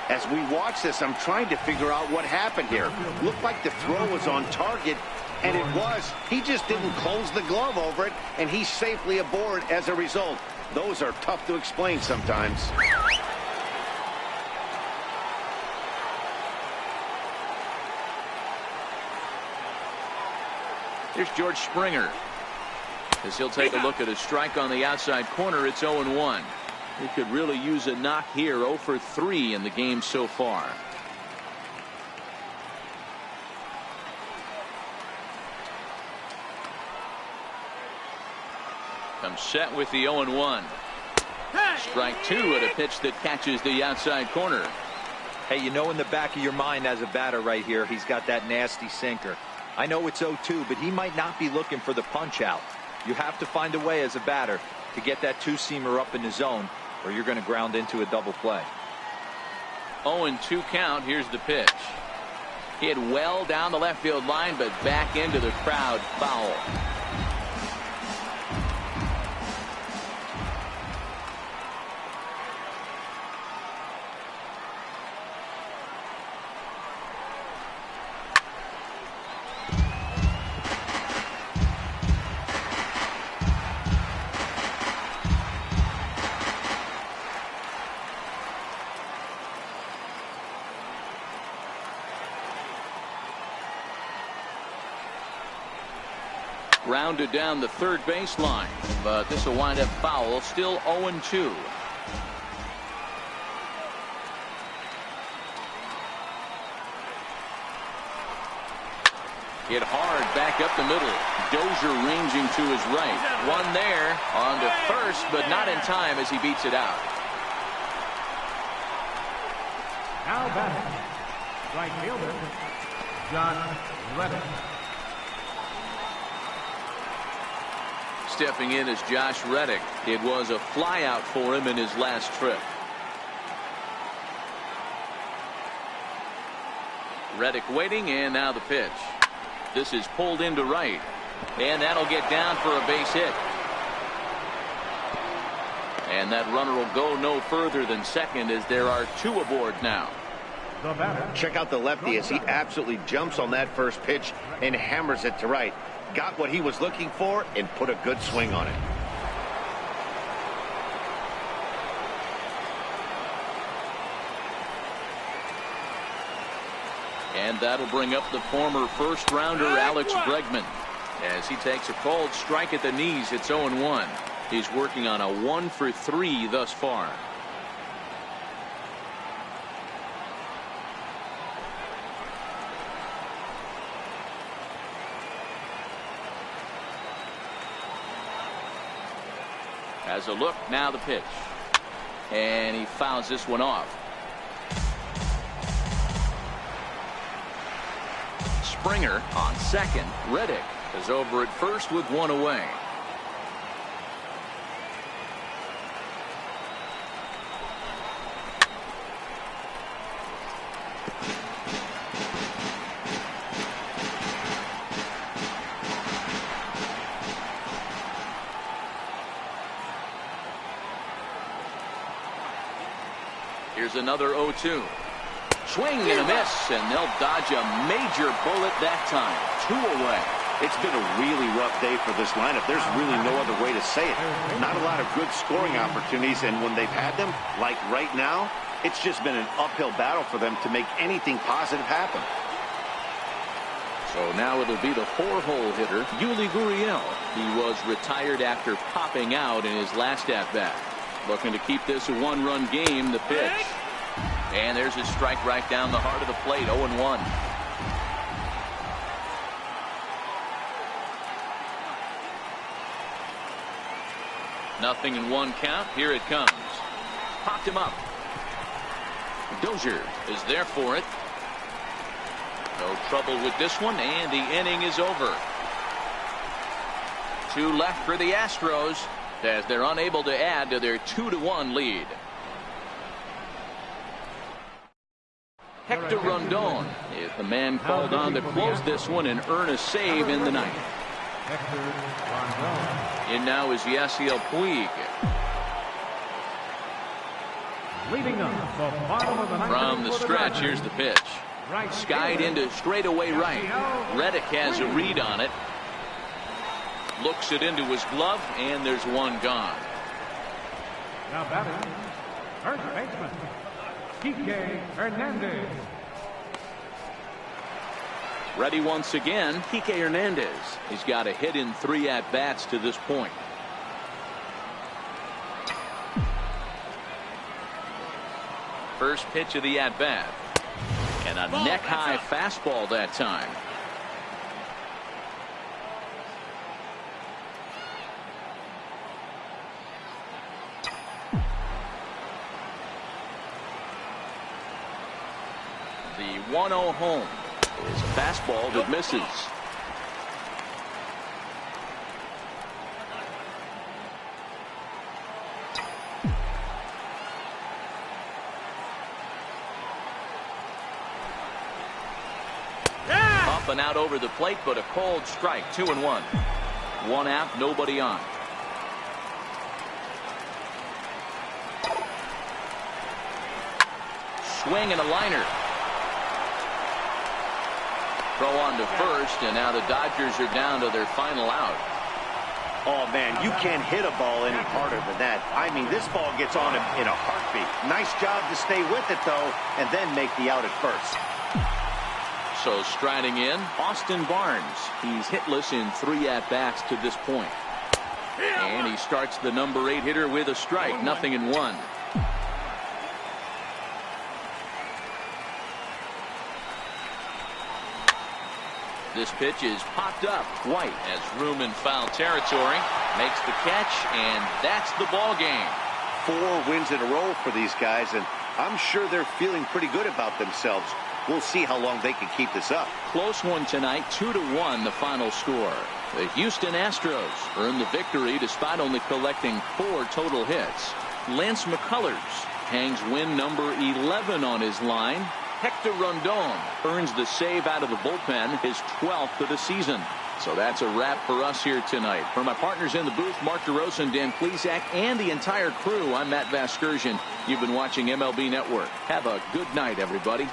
As we watch this, I'm trying to figure out what happened here. Looked like the throw was on target, and it was. He just didn't close the glove over it, and he's safely aboard as a result. Those are tough to explain sometimes. Here's George Springer. As he'll take a look at a strike on the outside corner, it's 0-1. He could really use a knock here. 0 for 3 in the game so far. Comes set with the 0-1. Strike 2 at a pitch that catches the outside corner. Hey, you know in the back of your mind as a batter right here, he's got that nasty sinker. I know it's 0-2, but he might not be looking for the punch out. You have to find a way as a batter to get that two-seamer up in the zone, or you're going to ground into a double play. 0-2 count. Here's the pitch. Hit well down the left field line, but back into the crowd. Foul. Grounded down the third baseline, but this will wind up foul. Still 0-2. Hit hard back up the middle. Dozier ranging to his right. One there on to first, but not in time as he beats it out. Now batting, right fielder, John Reddick. Stepping in is Josh Reddick. It was a flyout for him in his last trip. Reddick waiting, and now the pitch. This is pulled into right, and that'll get down for a base hit. And that runner will go no further than second as there are 2 aboard now. Check out the lefty as he absolutely jumps on that first pitch and hammers it to right. Got what he was looking for and put a good swing on it. And that'll bring up the former first rounder Alex Bregman as he takes a called strike at the knees. It's 0-1. He's working on a 1 for 3 thus far. Has a look, now the pitch. And he fouls this one off. Springer on second. Reddick is over at first with 1 away. Here's another 0-2. Swing and a miss, and they'll dodge a major bullet that time. 2 away. It's been a really rough day for this lineup. There's really no other way to say it. Not a lot of good scoring opportunities, and when they've had them, like right now, it's just been an uphill battle for them to make anything positive happen. So now it'll be the 4-hole hitter, Yuli Gurriel. He was retired after popping out in his last at-bat. Looking to keep this a 1-run game. The pitch. And there's his strike right down the heart of the plate. 0-1. Nothing in 1 count. Here it comes. Popped him up. Dozier is there for it. No trouble with this one, and the inning is over. 2 left for the Astros as they're unable to add to their 2-1 lead. Hector Rondon is the man called on to close this one and earn a save in the ninth. In now is Yasiel Puig. Leading up the bottom of the ninth. From the stretch, here's the pitch. Skied into straightaway right. Reddick has a read on it. Looks it into his glove, and there's one gone. Now batting, first baseman, Kike Hernandez. Ready once again, Kike Hernandez. He's got a hit in 3 at-bats to this point. First pitch of the at-bat. And a neck-high fastball that time. The 1-0 home is a fastball that misses. Up and out over the plate, but a cold strike. 2-1. 1 out, nobody on. Swing and a liner. Throw on to first, and now the Dodgers are down to their final out. Oh, man, you can't hit a ball any harder than that. I mean, this ball gets on him in a heartbeat. Nice job to stay with it, though, and then make the out at first. So striding in, Austin Barnes. He's hitless in 3 at-bats to this point. And he starts the number 8 hitter with a strike. 0-1. This pitch is popped up. White has room in foul territory. Makes the catch, and that's the ball game. 4 wins in a row for these guys, and I'm sure they're feeling pretty good about themselves. We'll see how long they can keep this up. Close one tonight, 2-1 the final score. The Houston Astros earned the victory despite only collecting 4 total hits. Lance McCullers hangs win number 11 on his line. Hector Rondon earns the save out of the bullpen, his 12th of the season. So that's a wrap for us here tonight. For my partners in the booth, Mark DeRosa and Dan Plesac, and the entire crew, I'm Matt Vasgersian. You've been watching MLB Network. Have a good night, everybody.